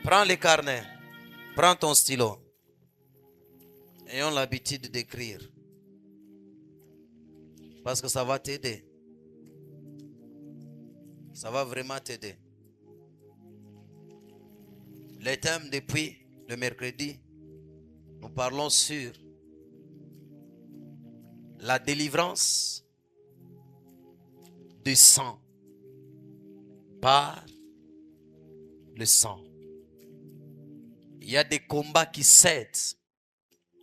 Prends les carnets. Prends ton stylo. Ayons l'habitude d'écrire. Parce que ça va t'aider. Ça va vraiment t'aider. Les thèmes depuis le mercredi, nous parlons sur la délivrance du sang par le sang. Il y a des combats qui cèdent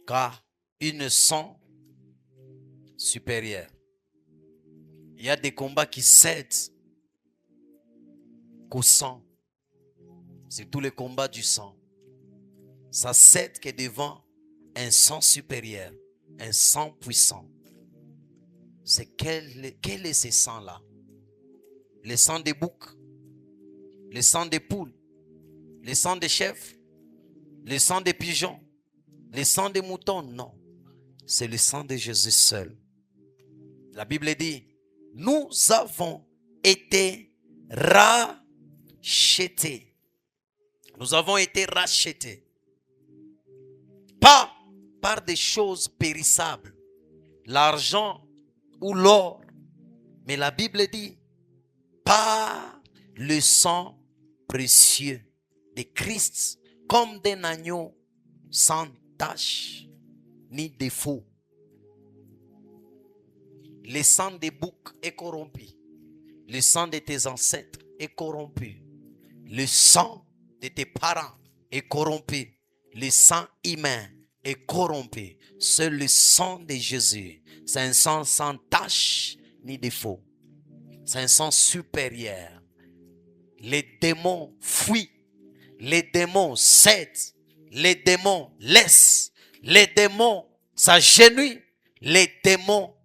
car ils ne sont supérieurs. Il y a des combats qui cèdent qu'au sang. C'est tous les combats du sang. Ça cède que devant un sang supérieur, un sang puissant. C'est quel est ce sang-là? Le sang des boucs, le sang des poules, le sang des chèvres, le sang des pigeons, le sang des moutons? Non, c'est le sang de Jésus seul. La Bible dit, nous avons été rachetés. Nous avons été rachetés. Pas par des choses périssables, l'argent ou l'or. Mais la Bible dit, par le sang précieux de Christ, comme d'un agneau sans tache ni défaut. Le sang des boucs est corrompu. Le sang de tes ancêtres est corrompu. Le sang de tes parents est corrompu. Le sang humain est corrompu. Seul le sang de Jésus, c'est un sang sans tache ni défaut. C'est un sang supérieur. Les démons fuient. Les démons cèdent. Les démons laissent. Les démons s'agenouillent. Les démons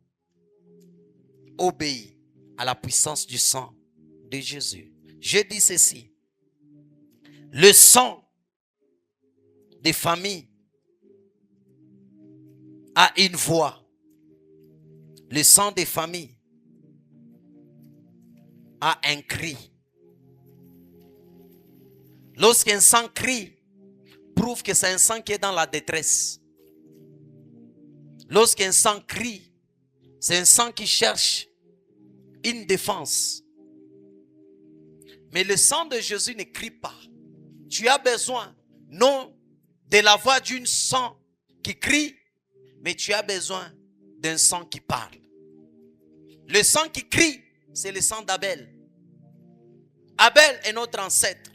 obéissent à la puissance du sang de Jésus. Je dis ceci. Le sang des familles a une voix. Le sang des familles a un cri. Lorsqu'un sang crie, prouve que c'est un sang qui est dans la détresse. Lorsqu'un sang crie, c'est un sang qui cherche une défense. Mais le sang de Jésus ne crie pas. Tu as besoin, non de la voix d'une sang qui crie, mais tu as besoin d'un sang qui parle. Le sang qui crie, c'est le sang d'Abel. Abel est notre ancêtre.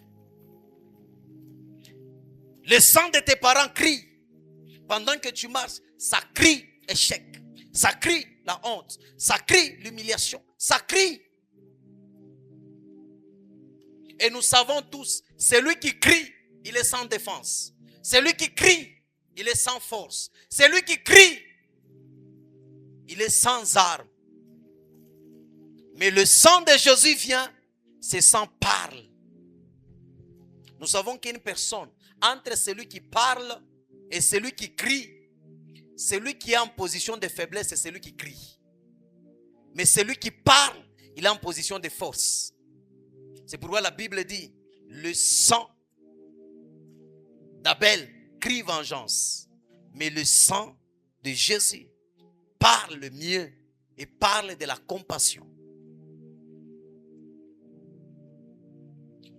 Le sang de tes parents crie. Pendant que tu marches, ça crie échec. Ça crie la honte. Ça crie l'humiliation. Ça crie. Et nous savons tous, celui qui crie, il est sans défense. Celui qui crie, il est sans force. Celui qui crie, il est sans armes. Mais le sang de Jésus vient, ce sang parle. Nous savons qu'une personne, entre celui qui parle et celui qui crie, celui qui est en position de faiblesse, c'est celui qui crie. Mais celui qui parle, il est en position de force. C'est pourquoi la Bible dit, le sang d'Abel crie vengeance. Mais le sang de Jésus parle mieux et parle de la compassion.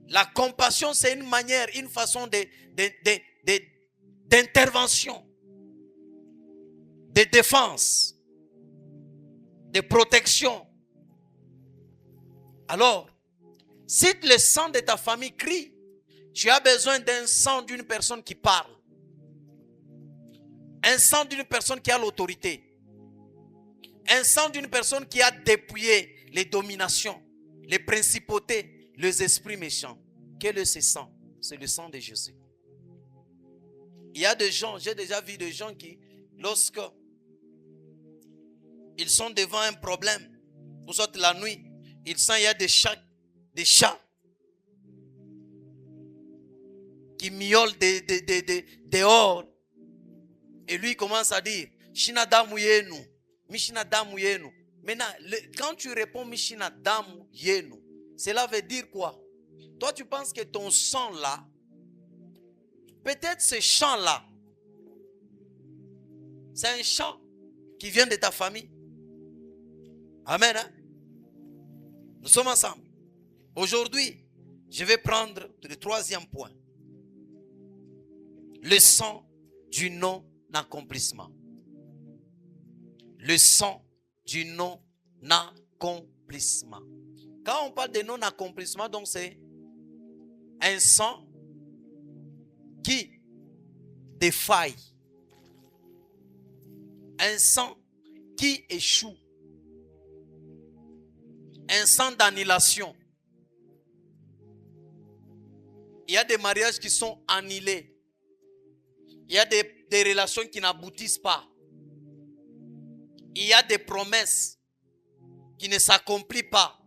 La compassion, c'est une manière, une façon d'intervention, de défense, de protection. Alors, si le sang de ta famille crie, tu as besoin d'un sang d'une personne qui parle. Un sang d'une personne qui a l'autorité. Un sang d'une personne qui a dépouillé les dominations, les principautés, les esprits méchants. Quel est ce sang? C'est le sang de Jésus. Il y a des gens, j'ai déjà vu des gens qui, lorsque ils sont devant un problème, vous sortez la nuit, ils sentent il y a des chats qui miaulent dehors. Et lui commence à dire, Shina damu yenu, Mishina damu yenu. Maintenant, quand tu réponds Mishina damu yenu, cela veut dire quoi? Toi, tu penses que ton sang là Peut-être ce chant-là, c'est un chant qui vient de ta famille. Amen. Hein? Nous sommes ensemble. Aujourd'hui, je vais prendre le troisième point. Le sang du non-accomplissement. Le sang du non-accomplissement. Quand on parle de non-accomplissement, donc c'est un sang qui défaille. Un sang qui échoue. Un sang d'annulation. Il y a des mariages qui sont annulés. Il y a des relations qui n'aboutissent pas. Il y a des promesses qui ne s'accomplissent pas.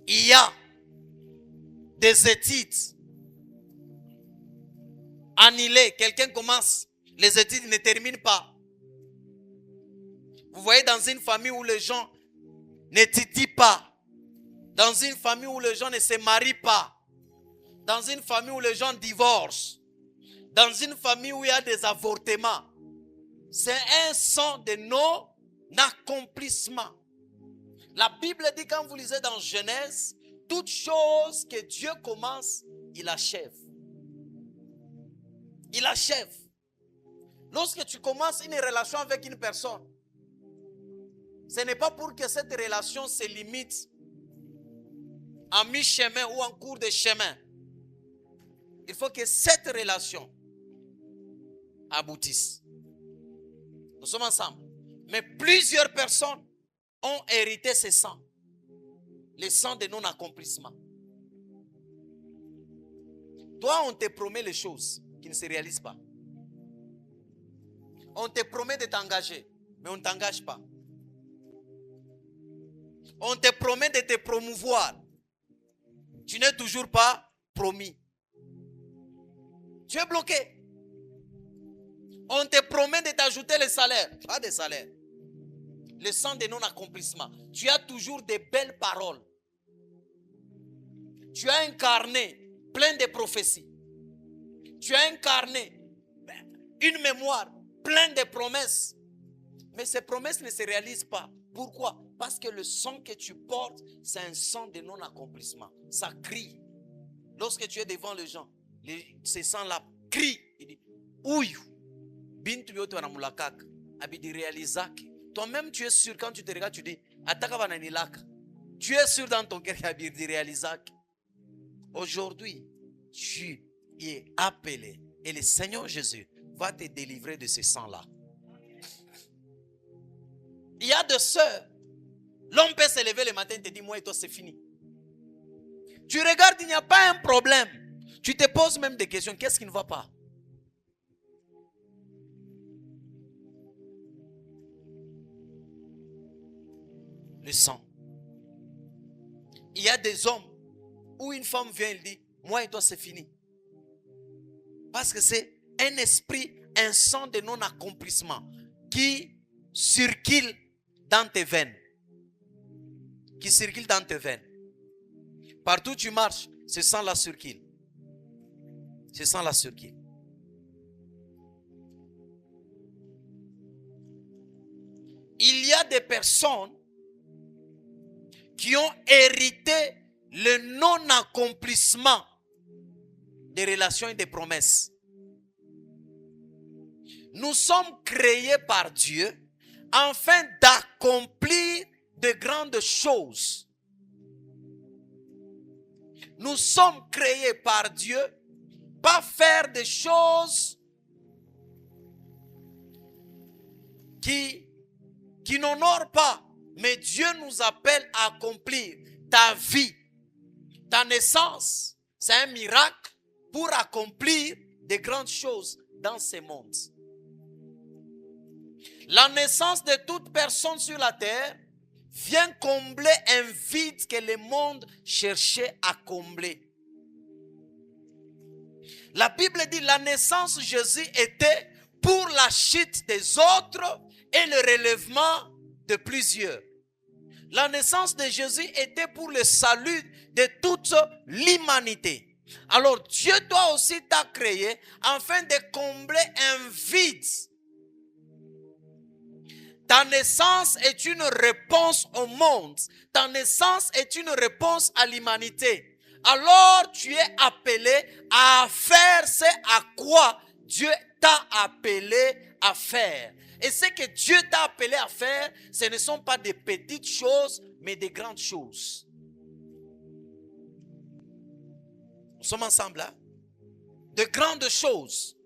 Il y a des études annulées. Quelqu'un commence, les études ne terminent pas. Vous voyez, dans une famille où les gens n'étudient pas, dans une famille où les gens ne se marient pas, dans une famille où les gens divorcent, dans une famille où il y a des avortements, c'est un sang de non-accomplissement. La Bible dit, quand vous lisez dans Genèse, toute chose que Dieu commence, il achève. Il achève. Lorsque tu commences une relation avec une personne, ce n'est pas pour que cette relation se limite en mi-chemin ou en cours de chemin. Il faut que cette relation aboutisse. Nous sommes ensemble. Mais plusieurs personnes ont hérité ce sang. Le sang de non-accomplissement. Toi, on te promet les choses qui ne se réalisent pas. On te promet de t'engager, mais on ne t'engage pas. On te promet de te promouvoir. Tu n'es toujours pas promis. Tu es bloqué. On te promet de t'ajouter le salaire. Pas de salaire. Le sang de non-accomplissement. Tu as toujours de belles paroles. Tu as un carnet plein de prophéties. Tu as un carnet, une mémoire plein de promesses. Mais ces promesses ne se réalisent pas. Pourquoi? Parce que le sang que tu portes, c'est un sang de non-accomplissement. Ça crie. Lorsque tu es devant les gens, ce sang-là crie. Il dit, ouïe. Toi-même, tu es sûr, quand tu te regardes, tu dis, tu es sûr dans ton cœur qu'il y a. Aujourd'hui, tu es appelé et le Seigneur Jésus va te délivrer de ce sang-là. Il y a des sœurs. L'homme peut se lever le matin et te dire, moi et toi c'est fini. Tu regardes, il n'y a pas un problème. Tu te poses même des questions. Qu'est-ce qui ne va pas? Le sang. Il y a des hommes où une femme vient et dit, moi et toi c'est fini. Parce que c'est un esprit, un sang de non-accomplissement qui circule dans tes veines. Qui circule dans tes veines. Partout où tu marches, ce sang-là circule. Ce sang-là circule. Il y a des personnes qui ont hérité le non-accomplissement des relations et des promesses. Nous sommes créés par Dieu afin d'accomplir de grandes choses. Nous sommes créés par Dieu, pas faire des choses qui n'honorent pas. Mais Dieu nous appelle à accomplir ta vie. Ta naissance, c'est un miracle pour accomplir de grandes choses dans ce monde. La naissance de toute personne sur la terre vient combler un vide que le monde cherchait à combler. La Bible dit la naissance de Jésus était pour la chute des autres et le relèvement de plusieurs. La naissance de Jésus était pour le salut de toute l'humanité. Alors Dieu doit aussi t'a créé afin de combler un vide. Ta naissance est une réponse au monde. Ta naissance est une réponse à l'humanité. Alors tu es appelé à faire ce à quoi Dieu t'a appelé à faire. Et ce que Dieu t'a appelé à faire, ce ne sont pas des petites choses, mais des grandes choses. Nous sommes ensemble, hein? De grandes choses.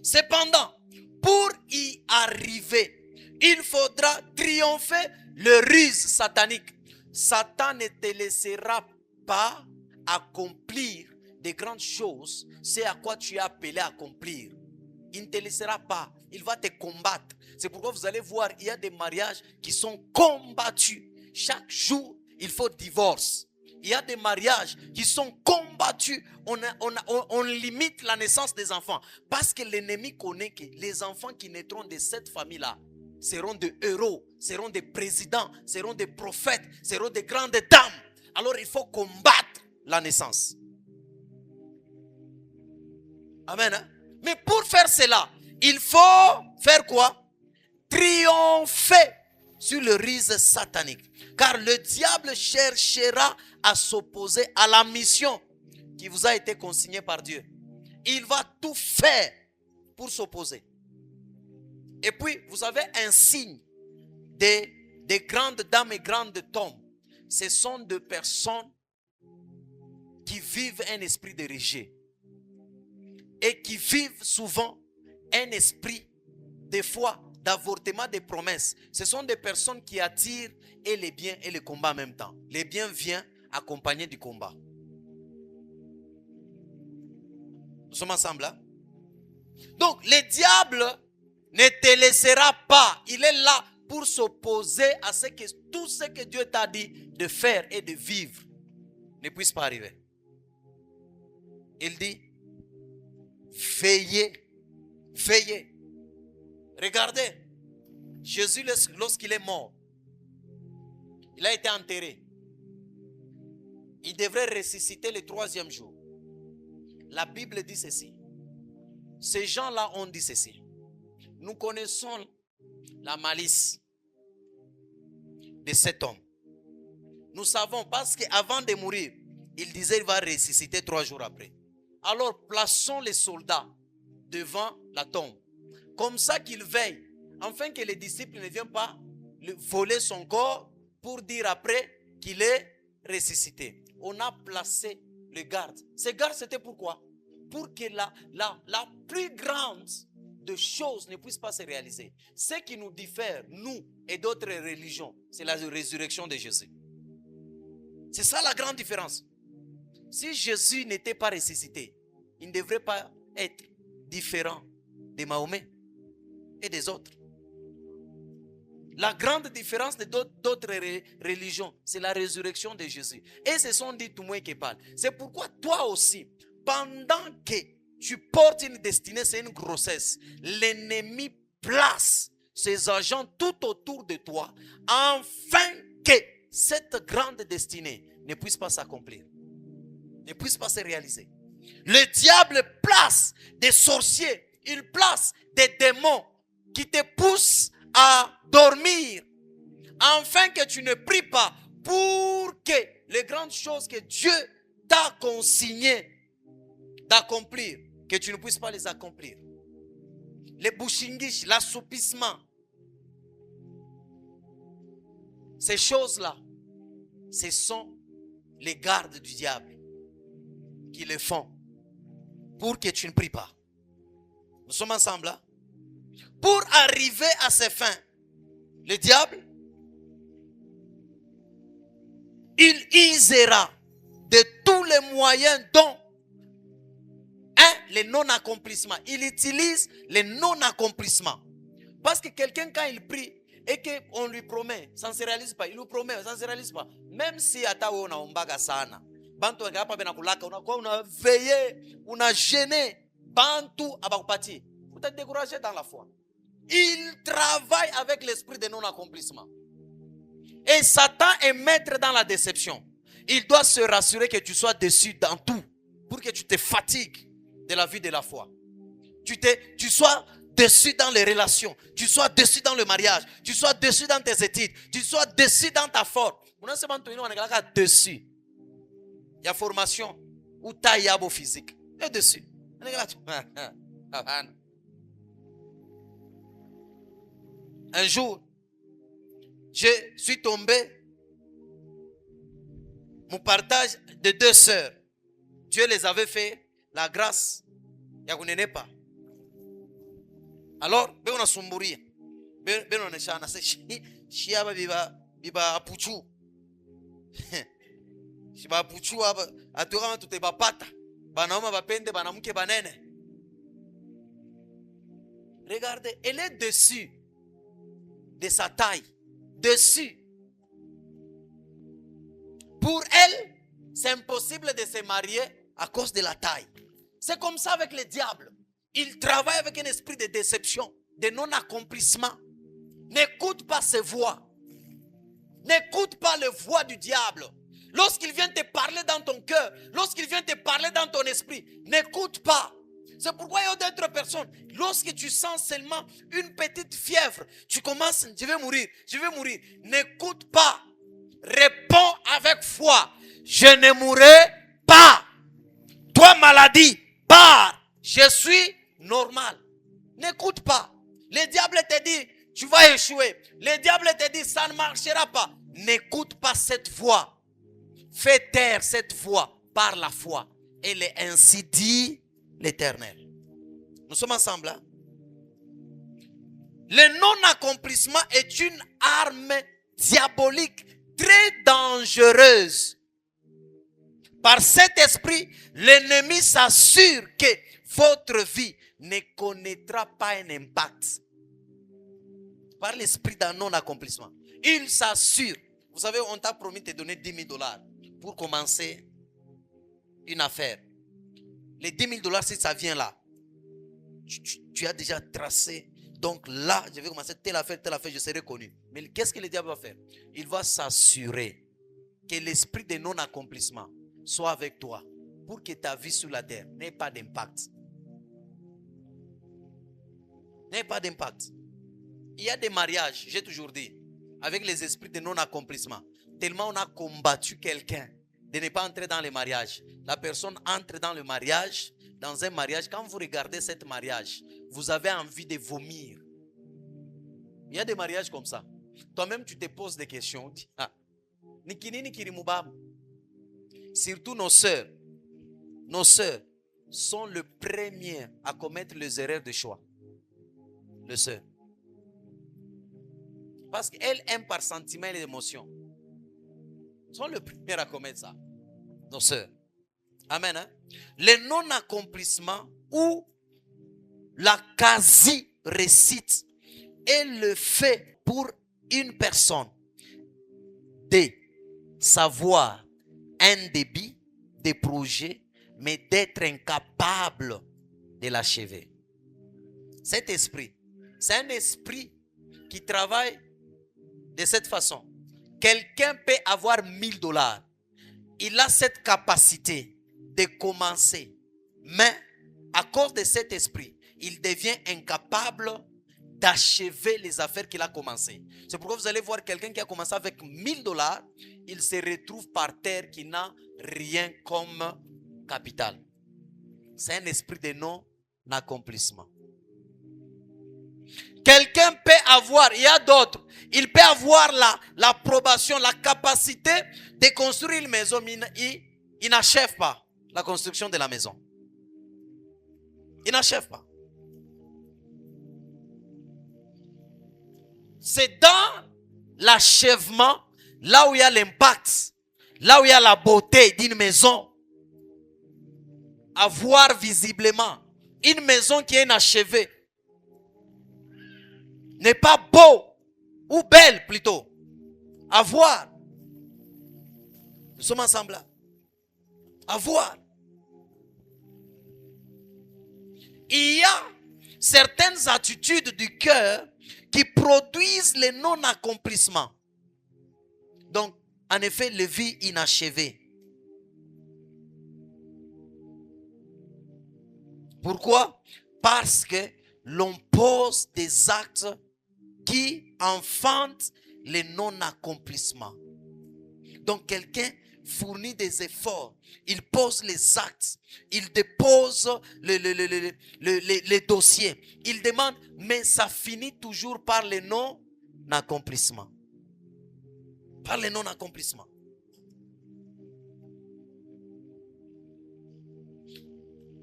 Cependant, pour y arriver, il faudra triompher le ruse satanique. Satan ne te laissera pas accomplir des grandes choses, c'est à quoi tu es appelé à accomplir. Il ne te laissera pas, il va te combattre. C'est pourquoi vous allez voir, il y a des mariages qui sont combattus. Chaque jour, il faut divorce. Il y a des mariages qui sont combattus. On limite la naissance des enfants. Parce que l'ennemi connaît que les enfants qui naîtront de cette famille-là seront des héros, seront des présidents, seront des prophètes, seront des grandes dames. Alors il faut combattre la naissance. Amen. Hein? Mais pour faire cela, il faut faire quoi? Triompher sur le ruse satanique. Car le diable cherchera à s'opposer à la mission qui vous a été consignée par Dieu. Il va tout faire pour s'opposer. Et puis, vous avez un signe des grandes dames et grandes hommes. Ce sont des personnes qui vivent un esprit de rejet. Et qui vivent souvent un esprit, des fois, d'avortement des promesses. Ce sont des personnes qui attirent et les biens et le combat en même temps. Les biens viennent accompagnés du combat. Nous sommes ensemble, hein? Donc, le diable ne te laissera pas. Il est là pour s'opposer à tout ce que Dieu t'a dit de faire et de vivre ne puisse pas arriver. Il dit, veillez, veillez. Regardez, Jésus, lorsqu'il est mort, il a été enterré. Il devrait ressusciter le 3e jour. La Bible dit ceci. Ces gens-là ont dit ceci. Nous connaissons la malice de cet homme. Nous savons parce qu'avant de mourir, il disait qu'il va ressusciter 3 jours après. Alors plaçons les soldats devant la tombe. Comme ça qu'ils veillent, afin que les disciples ne viennent pas voler son corps pour dire après qu'il est ressuscité. On a placé le garde. Ces gardes, c'était pourquoi? Pour que la plus grande de choses ne puisse pas se réaliser. Ce qui nous diffère, nous et d'autres religions, c'est la résurrection de Jésus. C'est ça la grande différence. Si Jésus n'était pas ressuscité, il ne devrait pas être différent de Mahomet et des autres. La grande différence de d'autres religions, c'est la résurrection de Jésus. Et ce sont des témoins qui parlent. C'est pourquoi toi aussi, pendant que tu portes une destinée, c'est une grossesse, l'ennemi place ses agents tout autour de toi, afin que cette grande destinée ne puisse pas s'accomplir, ne puisse pas se réaliser. Le diable place des sorciers, il place des démons qui te poussent à dormir, afin que tu ne pries pas pour que les grandes choses que Dieu t'a consignées d'accomplir, que tu ne puisses pas les accomplir. Les bouchingish, l'assoupissement, ces choses-là, ce sont les gardes du diable qui le font pour que tu ne pries pas. Nous sommes ensemble là? Pour arriver à ses fins, le diable, il usera de tous les moyens dont les non-accomplissements. Il utilise les non-accomplissements. Parce que quelqu'un, quand il prie et qu'on lui promet, ça ne se réalise pas. Il lui promet, ça ne se réalise pas. Même si on a ombaga sana, bantu on a veillé, on a gêné, bantu abakupati. Vous êtes découragé dans la foi. Il travaille avec l'esprit de non-accomplissement. Et Satan est maître dans la déception. Il doit se rassurer que tu sois déçu dans tout pour que tu te fatigues de la vie de la foi. Tu sois déçu dans les relations, tu sois déçu dans le mariage, tu sois déçu dans tes études, tu sois déçu dans ta forme. On est déçu. Il y a formation ou taille physique. Il est déçu. Un jour, je suis tombé. Mon partage de 2 sœurs. Dieu les avait fait la grâce. Il n'y a pas. Alors, on a sombouri. On a chana. Chiaba biba apuchu. Chiba apuchu atura tout bapata. Banama bapende banamuke banene. Regardez, elle est dessus de sa taille. Dessus. Pour elle, c'est impossible de se marier à cause de la taille. C'est comme ça avec le diable. Il travaille avec un esprit de déception, de non-accomplissement. N'écoute pas ses voix. N'écoute pas les voix du diable. Lorsqu'il vient te parler dans ton cœur, lorsqu'il vient te parler dans ton esprit, n'écoute pas. C'est pourquoi il y a d'autres personnes. Lorsque tu sens seulement une petite fièvre, tu commences, je vais mourir. N'écoute pas. Réponds avec foi. Je ne mourrai pas. Toi, maladie, pars. Je suis normal. N'écoute pas. Le diable te dit, tu vas échouer. Le diable te dit, ça ne marchera pas. N'écoute pas cette voix. Fais taire cette voix par la foi. Elle est ainsi dit l'Éternel. Nous sommes ensemble. Hein? Le non-accomplissement est une arme diabolique très dangereuse. Par cet esprit, l'ennemi s'assure que votre vie ne connaîtra pas un impact. Par l'esprit d'un non-accomplissement. Il s'assure. Vous savez, on t'a promis de te donner $10,000 pour commencer une affaire. Les $10,000, si ça vient là, tu as déjà tracé. Donc là, je vais commencer telle affaire, je serai connu. Mais qu'est-ce que le diable va faire? Il va s'assurer que l'esprit de non-accomplissement soit avec toi pour que ta vie sur la terre n'ait pas d'impact. N'ait pas d'impact. Il y a des mariages, j'ai toujours dit, avec les esprits de non-accomplissement. Tellement on a combattu quelqu'un de ne pas entrer dans le mariage. La personne entre dans le mariage, dans un mariage. Quand vous regardez ce mariage, vous avez envie de vomir. Il y a des mariages comme ça. Toi-même, tu te poses des questions. Ah, surtout nos sœurs. Nos sœurs sont les premières à commettre les erreurs de choix. Les sœurs. Parce qu'elles aiment par sentiment et émotion. Sont les premières à commettre ça. Nos sœurs. Amen. Hein? Le non-accomplissement ou la quasi-réussite est le fait pour une personne de savoir un débit de projet, mais d'être incapable de l'achever. Cet esprit, c'est un esprit qui travaille de cette façon. Quelqu'un peut avoir $1,000. Il a cette capacité de commencer. Mais à cause de cet esprit, il devient incapable d'achever les affaires qu'il a commencées. C'est pourquoi vous allez voir quelqu'un qui a commencé avec $1,000, il se retrouve par terre qui n'a rien comme capital. C'est un esprit de non-accomplissement. Quelqu'un peut avoir, il y a d'autres, il peut avoir l'approbation, la capacité de construire une maison, mais il n'achève pas la construction de la maison. Il n'achève pas. C'est dans l'achèvement, là où il y a l'impact, là où il y a la beauté d'une maison, à voir visiblement une maison qui est inachevée, n'est pas beau ou belle plutôt, à voir. Nous sommes ensemble là. À voir. Il y a certaines attitudes du cœur qui produisent le non-accomplissement. Donc, en effet les vies inachevées. Pourquoi? Parce que l'on pose des actes qui enfantent les non-accomplissements. Donc quelqu'un fournit des efforts, il pose les actes, il dépose les dossiers, il demande, mais ça finit toujours par les non-accomplissements. Par les non-accomplissements.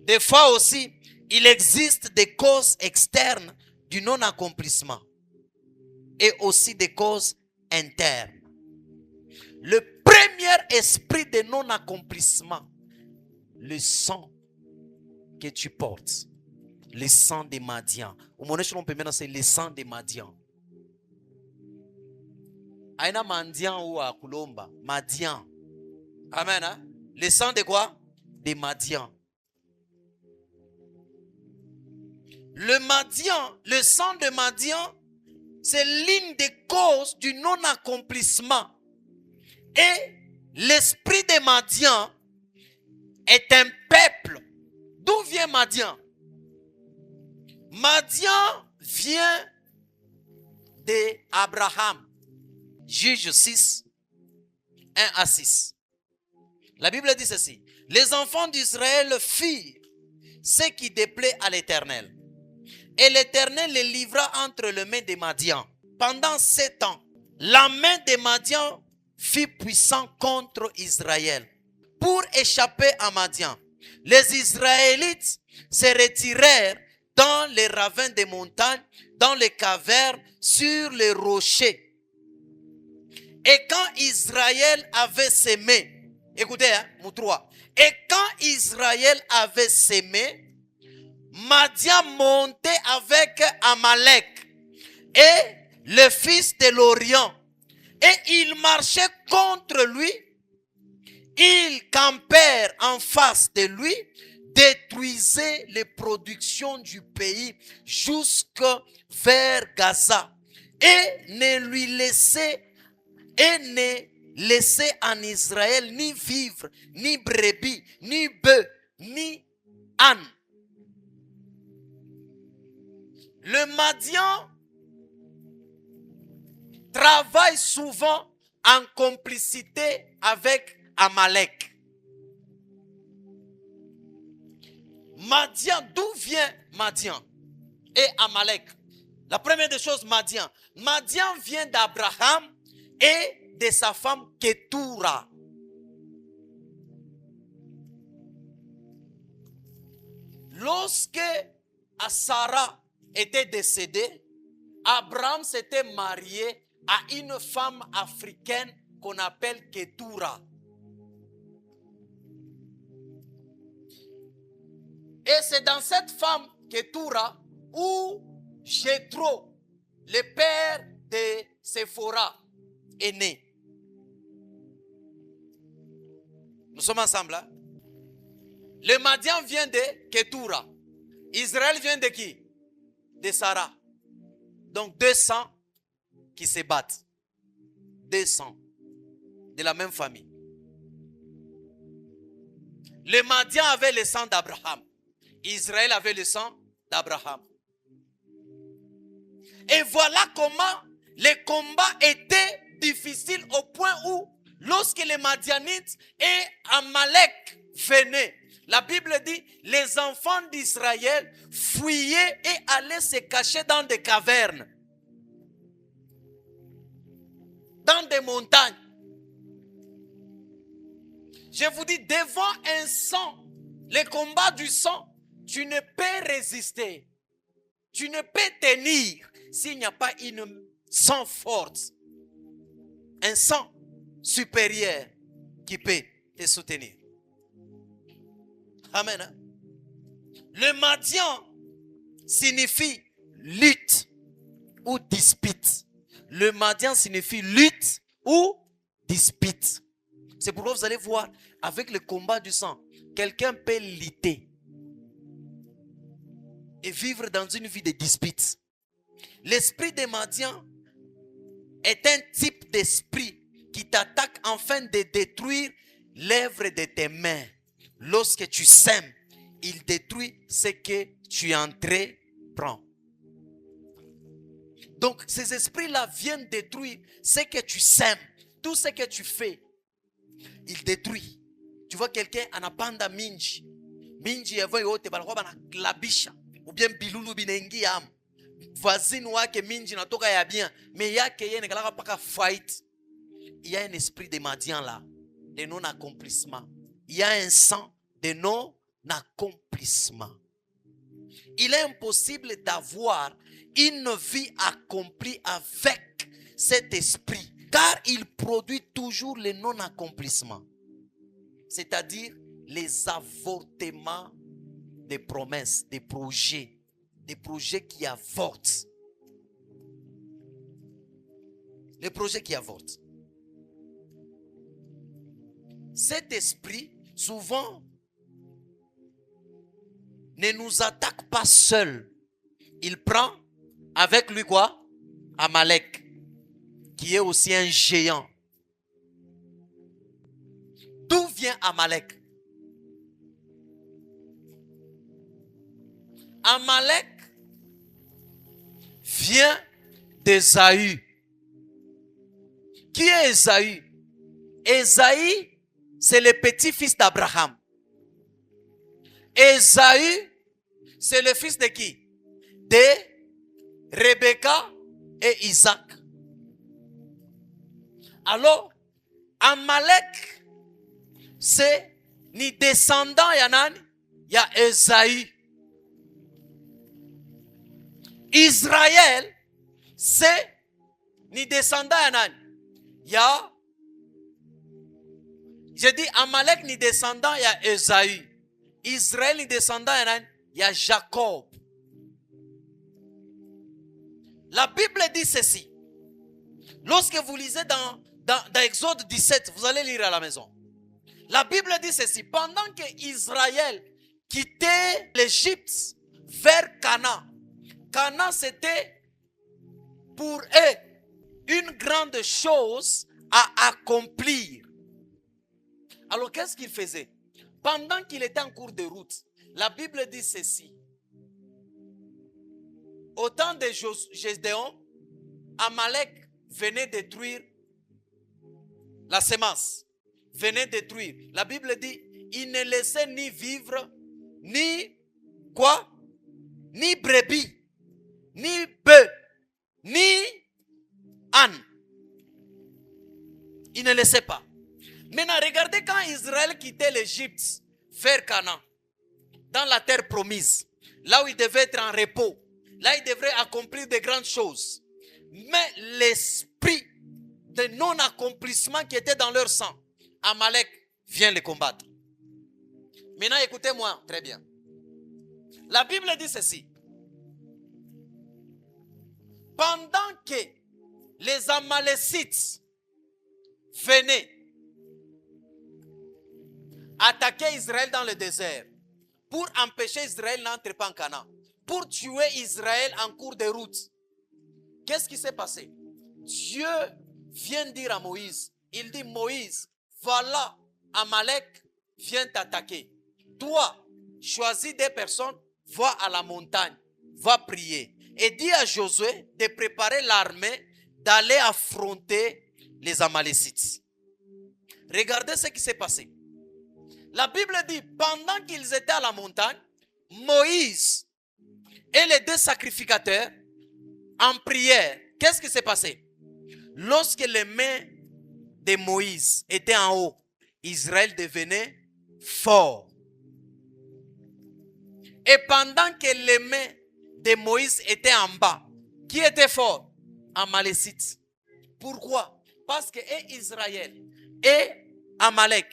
Des fois aussi, il existe des causes externes du non-accomplissement et aussi des causes internes. Le premier esprit de non-accomplissement, le sang que tu portes, le sang des Madians. C'est le sang des Madians. Aina Madian ou à Kulomba, Madian. Amen. Hein? Le sang de quoi? Des Madians. Le Madian, le sang de Madian, c'est l'une des causes du non-accomplissement. Et l'esprit de Madian est un peuple. D'où vient Madian? Madian vient d'Abraham. Juge 6, 1 à 6. La Bible dit ceci. Les enfants d'Israël firent ce qui déplaît à l'Éternel. Et l'Éternel les livra entre les mains des Madians. Pendant 7 ans, la main des Madians fut puissante contre Israël. Pour échapper à Madian, les Israélites se retirèrent dans les ravins des montagnes, dans les cavernes, sur les rochers. Et quand Israël avait sémé, écoutez, Moutroua, et quand Israël avait sémé, Madian montait avec Amalek et le fils de l'Orient. Et ils marchaient contre lui. Ils campèrent en face de lui, détruisaient les productions du pays jusque vers Gaza. Et ne laissaient en Israël ni vivre, ni brebis, ni bœufs, ni ânes. Le Madian travaille souvent en complicité avec Amalek. Madian, d'où vient Madian et Amalek? La première des choses, Madian. Madian vient d'Abraham et de sa femme Ketura. Lorsque Sarah était décédée, Abraham s'était marié à une femme africaine qu'on appelle Ketura. Et c'est dans cette femme Ketura où Jéthro, le père de Séphora, est né. Nous sommes ensemble là. Le Madian vient de Ketura. Israël vient de qui? De Sarah. Donc 200 qui se battent. 200 de la même famille. Le Madian avait le sang d'Abraham. Israël avait le sang d'Abraham. Et voilà comment les combats étaient difficiles au point où, lorsque les Madianites et Amalek venaient, la Bible dit, les enfants d'Israël fuyaient et allaient se cacher dans des cavernes, dans des montagnes. Je vous dis, devant un sang, le combat du sang, tu ne peux résister. Tu ne peux tenir s'il n'y a pas une sang forte. Un sang supérieur qui peut te soutenir. Amen. Hein? Le Madian signifie lutte ou dispute. Le Madian signifie lutte ou dispute. C'est pourquoi vous allez voir, avec le combat du sang, quelqu'un peut lutter et vivre dans une vie de dispute. L'esprit des Madians est un type d'esprit qui t'attaque afin de détruire l'œuvre de tes mains. Lorsque tu sèmes, il détruit ce que tu entreprends. Donc, ces esprits-là viennent détruire ce que tu sèmes, tout ce que tu fais. Il détruit. Tu vois quelqu'un anapanda minji. Minji yavo yote banakuwa banaklabisha. Ou bien bilulu binengi am. Voisine wake minji natoka ya bien. Mais yake yene kalaka paka fight. Il y a un esprit de mendiant là. De non-accomplissement. Il y a un sang de non-accomplissement. Il est impossible d'avoir une vie accomplie avec cet esprit. Car il produit toujours le non-accomplissement. C'est-à-dire les avortements des promesses, des projets qui avortent. Les projets qui avortent. Cet esprit, souvent, ne nous attaque pas seul. Il prend avec lui quoi? Amalek, qui est aussi un géant. D'où vient Amalek? Amalek vient d'Ésaü. Qui est Ésaü? Ésaü, c'est le petit-fils d'Abraham. Ésaü, c'est le fils de qui? De Rebecca et Isaac. Alors, Amalek, c'est ni descendant ya nani? Ya Ésaü. Israël, c'est ni descendant ya nani? Ya, je dis Amalek ni descendant ya Ésaü. Israël ni descendant ya nani? Ya Jacob. La Bible dit ceci. Lorsque vous lisez dans Exode 17, vous allez lire à la maison. La Bible dit ceci. Pendant que Israël quittait l'Égypte vers Canaan. Canaan, c'était pour eux une grande chose à accomplir. Alors, qu'est-ce qu'il faisait? Pendant qu'il était en cours de route, la Bible dit ceci. Au temps de Gédéon, Amalek venait détruire la semence. Venait détruire. La Bible dit, il ne laissait ni vivre, ni quoi? Ni brebis, ni bœufs, ni âne. Il ne laissait pas. Maintenant, regardez quand Israël quittait l'Égypte vers Canaan, dans la terre promise, là où il devait être en repos, là il devrait accomplir de grandes choses. Mais l'esprit de non-accomplissement qui était dans leur sang, Amalek vient les combattre. Maintenant, écoutez-moi très bien. La Bible dit ceci. Pendant que les Amalécites venaient attaquer Israël dans le désert pour empêcher Israël d'entrer en Canaan, pour tuer Israël en cours de route, qu'est-ce qui s'est passé? Dieu vient dire à Moïse, il dit Moïse, voilà, Amalek vient t'attaquer. Toi, choisis des personnes, va à la montagne, va prier. Et dis à Josué de préparer l'armée, d'aller affronter les Amalécites. Regardez ce qui s'est passé. La Bible dit, pendant qu'ils étaient à la montagne, Moïse et les deux sacrificateurs, en prière, qu'est-ce qui s'est passé? Lorsque les mains de Moïse étaient en haut, Israël devenait fort. Et pendant que les mains de Moïse étaient en bas, qui était fort? Amalécite. Pourquoi? Parce que et Israël et Amalek,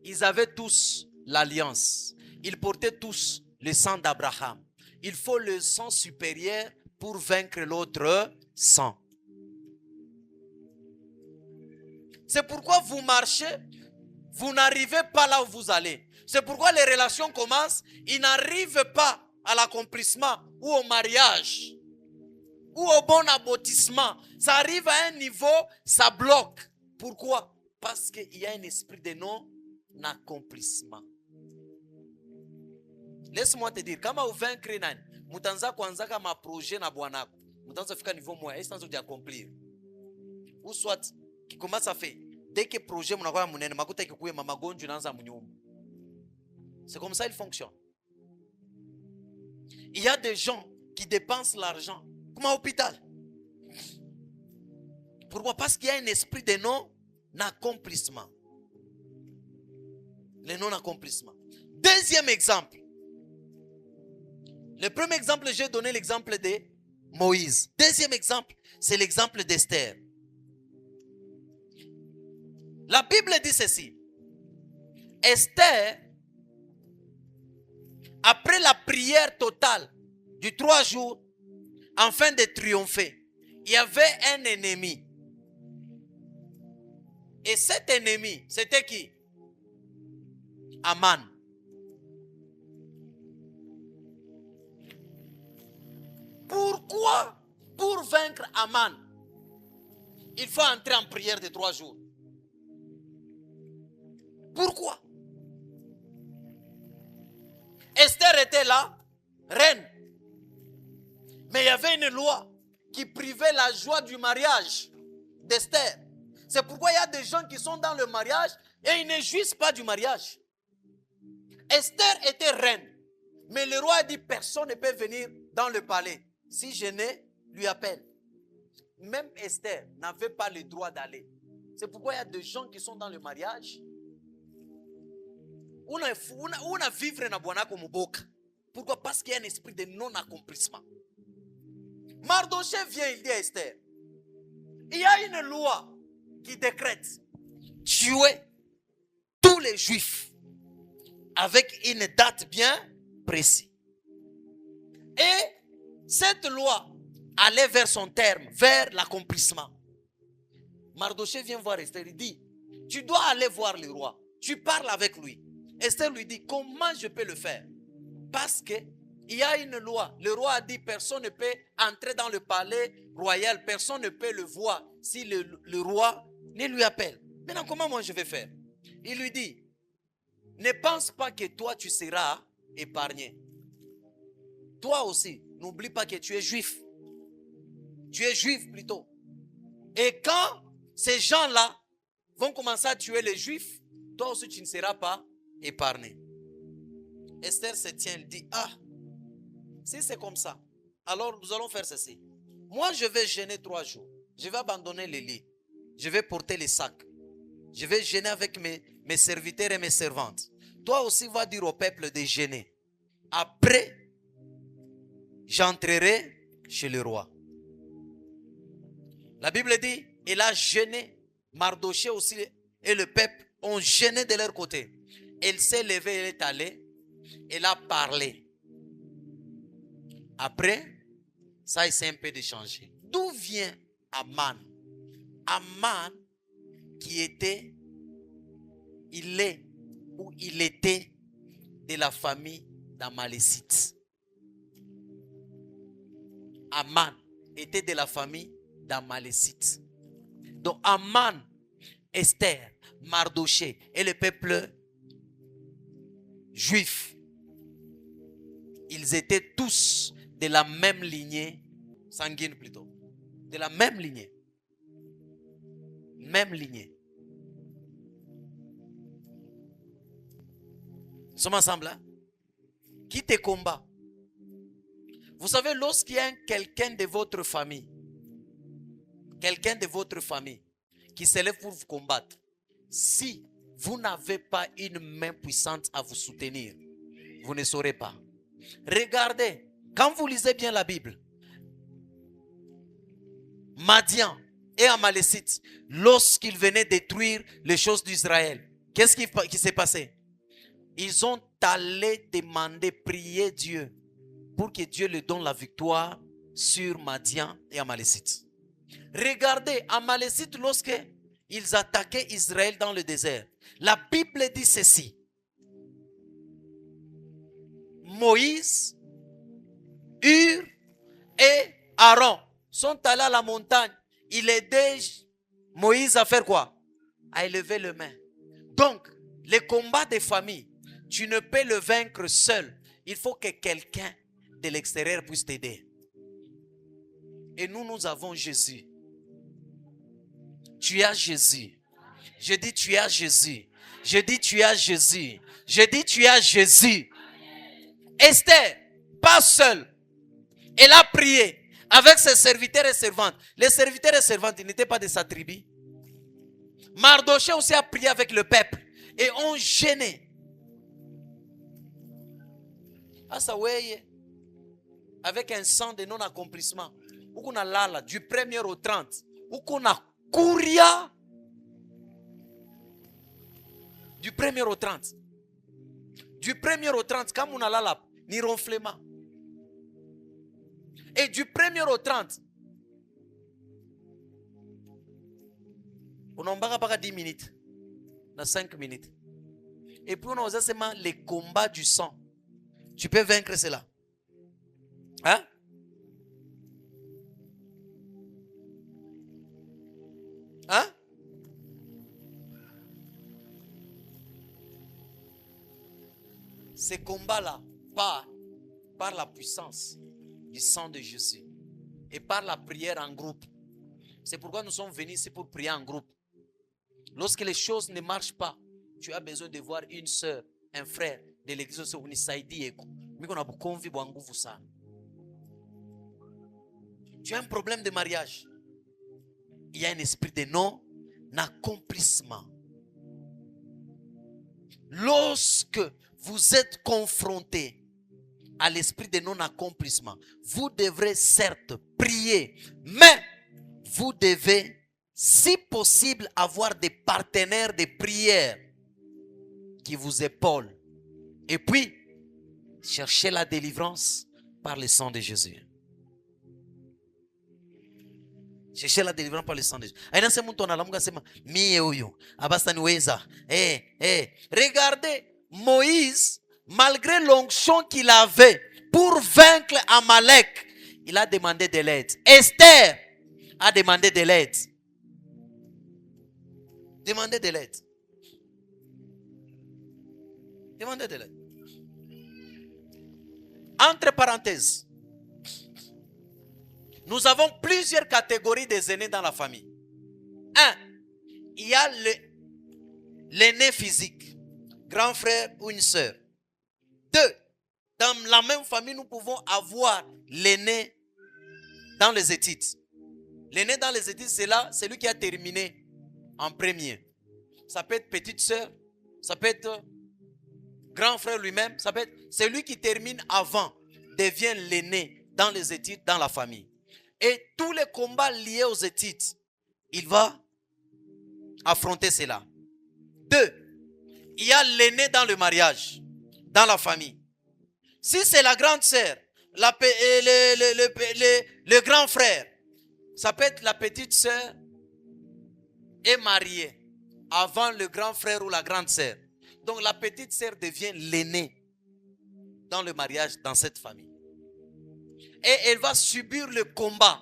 ils avaient tous l'alliance. Ils portaient tous le sang d'Abraham. Il faut le sang supérieur pour vaincre l'autre sang. C'est pourquoi vous marchez, vous n'arrivez pas là où vous allez. C'est pourquoi les relations commencent, ils n'arrivent pas à l'accomplissement ou au mariage ou au bon aboutissement. Ça arrive à un niveau, ça bloque. Pourquoi? Parce qu'il y a un esprit de non-accomplissement. Laisse-moi te dire, kama uvaincre nani, mutanza kwanza kama projet na bwanako, mutanza fika niveau moya, est-ce que tu accomplir? Ou soit, comment ça fait? Dès que projet munakoya munene, makuta kikuye mamagonjwa inaanza mnyumba. C'est comme ça il fonctionne. Il y a des gens qui dépensent l'argent comme à l'hôpital. Pourquoi? Parce qu'il y a un esprit de non-accomplissement. Le non-accomplissement. Deuxième exemple. Le premier exemple, j'ai donné l'exemple de Moïse. Deuxième exemple, c'est l'exemple d'Esther. La Bible dit ceci. Esther, après la prière totale du 3 jours, afin de triompher, il y avait un ennemi. Et cet ennemi, c'était qui? Aman. Pourquoi? Pour vaincre Aman, il faut entrer en prière de 3 jours. Pourquoi? Esther était là, reine. Mais il y avait une loi qui privait la joie du mariage d'Esther. C'est pourquoi il y a des gens qui sont dans le mariage et ils ne jouissent pas du mariage. Esther était reine. Mais le roi a dit personne ne peut venir dans le palais si je ne lui appelle. Même Esther n'avait pas le droit d'aller. C'est pourquoi il y a des gens qui sont dans le mariage. On a vivre na bwana comme boka. Pourquoi? Parce qu'il y a un esprit de non-accomplissement. Mardoché vient, il dit à Esther, il y a une loi qui décrète tuer tous les juifs avec une date bien précise. Et cette loi allait vers son terme, vers l'accomplissement. Mardoché vient voir Esther, il dit, tu dois aller voir le roi, tu parles avec lui. Esther lui dit, comment je peux le faire? Parce qu'il y a une loi. Le roi a dit, personne ne peut entrer dans le palais royal, personne ne peut le voir si le roi ne lui appelle. Maintenant, comment moi je vais faire? Il lui dit, ne pense pas que toi tu seras épargné. Toi aussi, n'oublie pas que tu es juif. Tu es juif plutôt. Et quand ces gens-là vont commencer à tuer les juifs, toi aussi tu ne seras pas épargné. Esther se tient, elle dit, ah, si c'est comme ça, alors nous allons faire ceci. Moi, je vais jeûner 3 jours. Je vais abandonner les lits. Je vais porter les sacs. Je vais jeûner avec mes serviteurs et mes servantes. Toi aussi, va dire au peuple de jeûner. Après, j'entrerai chez le roi. La Bible dit, il a jeûné. Mardoché aussi et le peuple ont jeûné de leur côté. Elle s'est levée, elle est allée, elle a parlé. Après, ça essaie un peu de changer. D'où vient Aman? Aman qui était, il était de la famille d'Amalécites. Aman était de la famille d'Amalécites. Donc Aman, Esther, Mardoché et le peuple juif, ils étaient tous de la même lignée sanguine plutôt. De la même lignée. Même lignée. Nous sommes ensemble là? Qui te combat? Vous savez, lorsqu'il y a quelqu'un de votre famille qui s'élève pour vous combattre, si vous n'avez pas une main puissante à vous soutenir, vous ne saurez pas. Regardez, quand vous lisez bien la Bible, Madian et Amalécites, lorsqu'ils venaient détruire les choses d'Israël, qu'est-ce qui s'est passé? Ils ont allé demander, prier Dieu pour que Dieu leur donne la victoire sur Madian et Amalécites. Regardez, Amalécites, lorsqu'ils attaquaient Israël dans le désert, la Bible dit ceci. Moïse, Hur et Aaron sont allés à la montagne. Il aidait Moïse à faire quoi? à élever les mains. Donc, les combats des familles, tu ne peux le vaincre seul. Il faut que quelqu'un de l'extérieur puisse t'aider. Et nous avons Jésus. Tu as Jésus. Je dis tu as Jésus. Je dis tu as Jésus. Je dis tu as Jésus. Esther, pas seule. Elle a prié avec ses serviteurs et servantes. Les serviteurs et servantes, ils n'étaient pas de sa tribu. Mardochée aussi a prié avec le peuple. Et ont gêné. Asa weye, avec un sang de non-accomplissement. Où qu'on a là, du 1er au 30. Où qu'on a couria. Du 1er au 30. Du 1er au 30, comme on a là, ni ronflement. Et du 1er au 30, on n'a pas 10 minutes. Dans 5 minutes. Et puis on a seulement les combats du sang. Tu peux vaincre cela. Hein? Hein? Ces combats-là, par la puissance du sang de Jésus et par la prière en groupe. C'est pourquoi nous sommes venus ici pour prier en groupe. Lorsque les choses ne marchent pas, tu as besoin de voir une soeur, un frère de l'église de Unisaidi. Tu as un problème de mariage. Il y a un esprit de non-accomplissement. Lorsque vous êtes confronté à l'esprit de non-accomplissement, vous devrez certes prier, mais vous devez, si possible, avoir des partenaires de prière qui vous épaulent. Et puis, chercher la délivrance par le sang de Jésus. Chercher la délivrance par le sang de Jésus. Regardez, Moïse, malgré l'onction qu'il avait pour vaincre Amalek, il a demandé de l'aide. Esther a demandé de l'aide. Demandez de l'aide. Demandez de l'aide. Entre parenthèses, nous avons plusieurs catégories des aînés dans la famille. 1. Il y a l'aîné physique, grand frère ou une sœur. 2. Dans la même famille, nous pouvons avoir l'aîné dans les études. L'aîné dans les études, c'est là, c'est lui qui a terminé en premier. Ça peut être petite sœur, ça peut être grand frère lui-même, ça peut être celui qui termine avant, devient l'aîné dans les études, dans la famille. Et tous les combats liés aux études, il va affronter cela. 2. Il y a l'aîné dans le mariage, dans la famille. Si c'est la grande sœur, le grand frère, ça peut être la petite sœur est mariée avant le grand frère ou la grande sœur. Donc la petite sœur devient l'aînée dans le mariage, dans cette famille. Et elle va subir le combat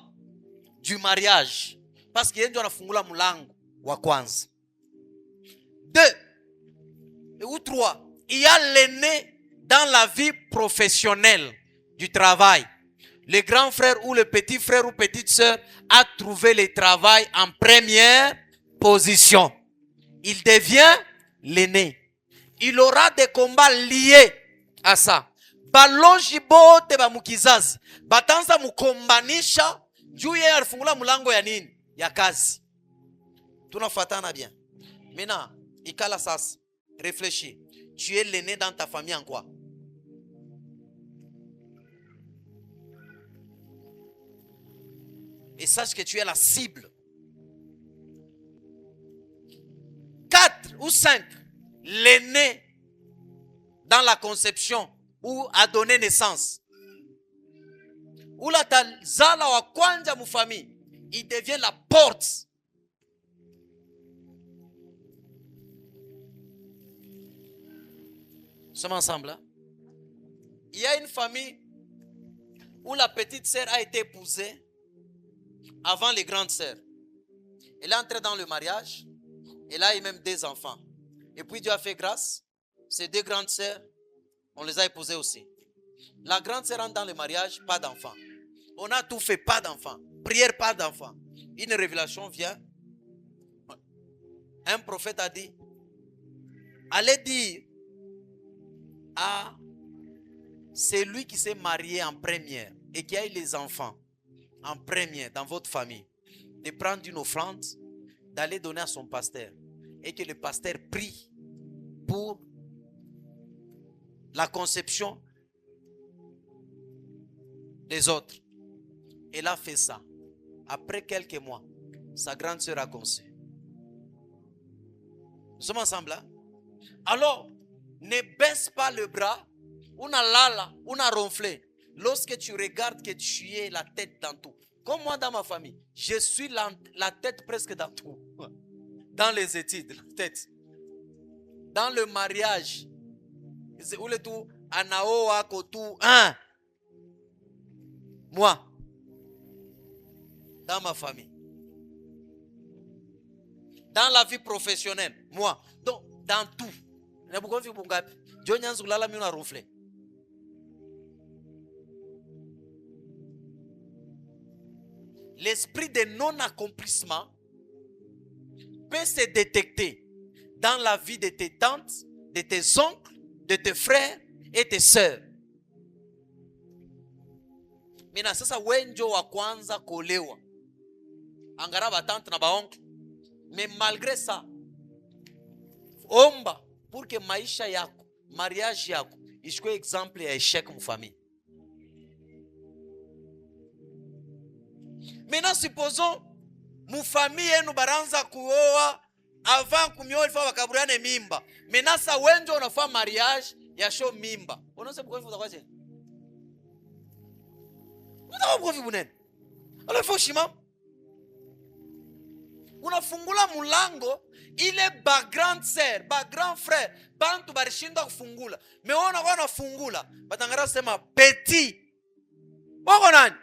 du mariage. Parce qu'il y a une fungula mulango wa kwanza. 2 ou 3. Il y a l'aîné dans la vie professionnelle du travail. Le grand frère ou le petit frère ou petite sœur a trouvé le travail en première position. Il devient l'aîné. Il aura des combats liés à ça. Balonji bote ba mukizazi batanza mukombanisha juu yeye alifungula mlango ya nini? Ya kazi. Tunafuatana bien. Maintenant, ikala sasa, réfléchis. Tu es l'aîné dans ta famille en quoi? Et sache que tu es la cible. 4 ou 5, l'aîné dans la conception ou a donné naissance. Ou la tazala wa kwanja mu famille, il devient la porte. Nous sommes ensemble là. Il y a une famille où la petite sœur a été épousée avant les grandes sœurs. Elle est entrée dans le mariage. Elle a eu même 2 enfants. Et puis Dieu a fait grâce. Ses 2 grandes sœurs, on les a épousées aussi. La grande sœur rentre dans le mariage, pas d'enfants. On a tout fait, pas d'enfants. Prière, pas d'enfants. Une révélation vient. Un prophète a dit, allez dire à celui qui s'est marié en première et qui a eu les enfants en première dans votre famille, de prendre une offrande, d'aller donner à son pasteur et que le pasteur prie pour la conception des autres. Elle a fait ça. Après quelques mois, sa grande sœur a conçu. Nous sommes ensemble là? Alors, ne baisse pas le bras. Una lala, una ronflé. Lorsque tu regardes que tu es la tête dans tout. Comme moi dans ma famille, je suis la tête presque dans tout. Dans les études, la tête. Dans le mariage. Où le tout? Anaoa, Kotou. Hein? Moi. Dans ma famille. Dans la vie professionnelle. Moi. Donc, dans tout. L'esprit de non-accomplissement peut se détecter dans la vie de tes tantes, de tes oncles, de tes frères et tes sœurs. Mina sasa wenjo wa kwanza kolewa. Angara ba tante na ba oncle. Mais malgré ça, omba pour que maisha yako, mariage yako, isikuwe exemple ya échec mu famille. Maintenant, supposons, mu famille yenu baranza kuoa, avant kumioa ilifaa wakaburiane mimba. Maintenant, sa wenjo unafaa mariage ya show mimba. Unose pourquoi il faut quoi c'est? Vous avez pourquoi vous n'êtes? Alors il faut shima. Unafungula mulango ile ba grande sœur, ba grand frère, bantu barishinda kufungula. Mais ona kwa nafungula, batangara sema petit. Wako nani?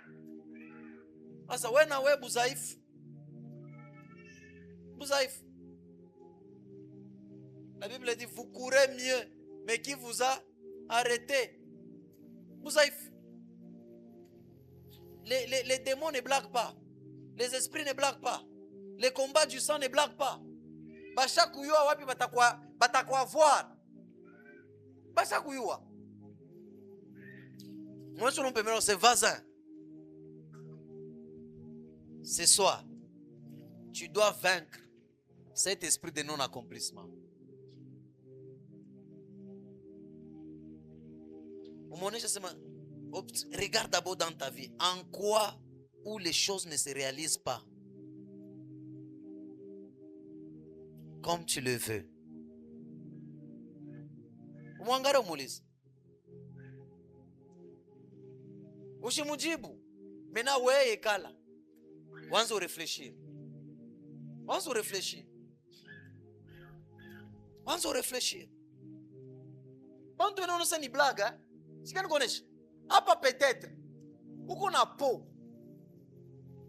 Asa wena we buzaifu. Buzaifu. La Bible dit vous courez mieux, mais qui vous a arrêté? Buzaifu. Les démons ne blaguent pas. Les esprits ne blaguent pas. Les combats du sang ne blaguent pas. Basha kuyua wapi batakwa voir. Basha kuyua. Moi je l'on peut mettre c'est voisin. Ce soir, tu dois vaincre cet esprit de non-accomplissement. Regarde d'abord dans ta vie, en quoi où les choses ne se réalisent pas comme tu le veux. Mwangara umuliza. Ushimujibu. Mena weye kala. Wanzo réfléchir. Wanzo réfléchir. Wanzo réfléchir. Bantu wena unosa ni blaga. Sikani konesha. Hapa peut-être. Uko na po.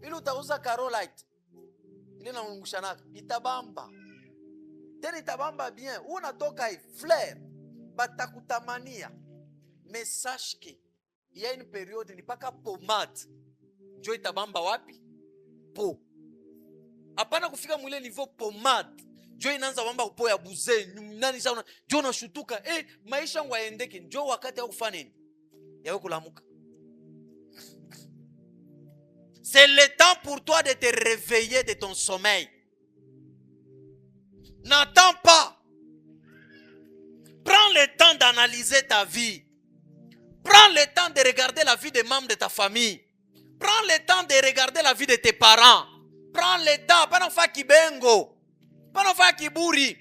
Ili utauza Carolite. Ili na ungushanaka. Itabamba. Tena itabamba bien. Unatoka fleur. Batakutamania. Mais sache que il y a une période ni paka pomade. Jo itabamba wapi? Po. Hapana kufika mwile niveau pomade. Jo inaanza wamba upo ya buze. Nani sana. Jo unashutuka. Maisha waendeke. Jo wakati ya kufanya nini? Ya kulamuka. C'est le temps pour toi de te réveiller de ton sommeil. N'attends pas. Prends le temps d'analyser ta vie. Prends le temps de regarder la vie des membres de ta famille. Prends le temps de regarder la vie de tes parents. Prends le temps. Pana fa kibengo. Pana fa kiburi.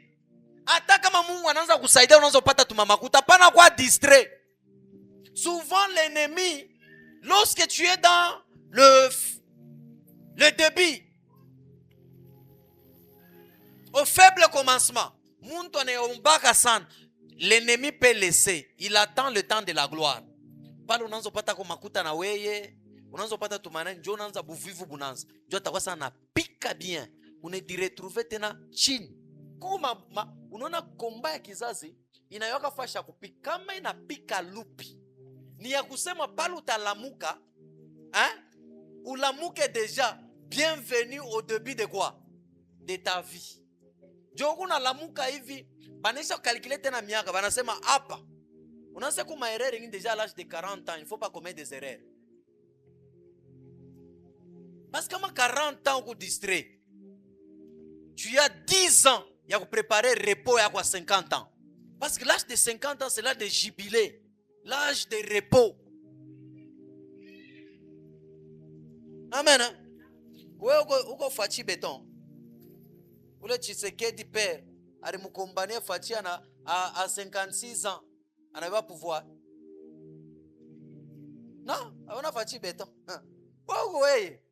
Hata kama Mungu anaanza kusaidia unaanza kupata tumamakuta. Pana kwa distrait. Souvent l'ennemi, lorsque tu es dans le début, au faible commencement, l'ennemi peut laisser. Il attend le temps de la gloire. Pale unaanza pata kwa makuta na weye, unaanza pata tumana njo unaanza buvivu bunanza. Njo atakuwa sana pika bien. Unedi retrouver tena chini. Unaona komba ya kizazi inayoka fasha kupika. Kama inapika lupi, ni ya kusema pale utalamuka, ulamuke deja bienvenue au début de quoi? De ta vie. Jo kuna lamuka hivi, banisha calculer tena miaka, banasema hapa. Unaanza kuma erreur ngi déjà à l'âge de 40 ans, il faut pas commettre des erreurs. Parce que comme 40 ans, on distrait. Tu as 10 ans, il y a préparer repos à 50 ans. Parce que l'âge de 50 ans, c'est l'âge de jubilé. L'âge de repos. Amen. Ouais, uko fachi béton. Ule Tshisekedi père, ari mukombania fachi à 56 ans. Anava pouvoir. Non, on a fachi béton. Ouais.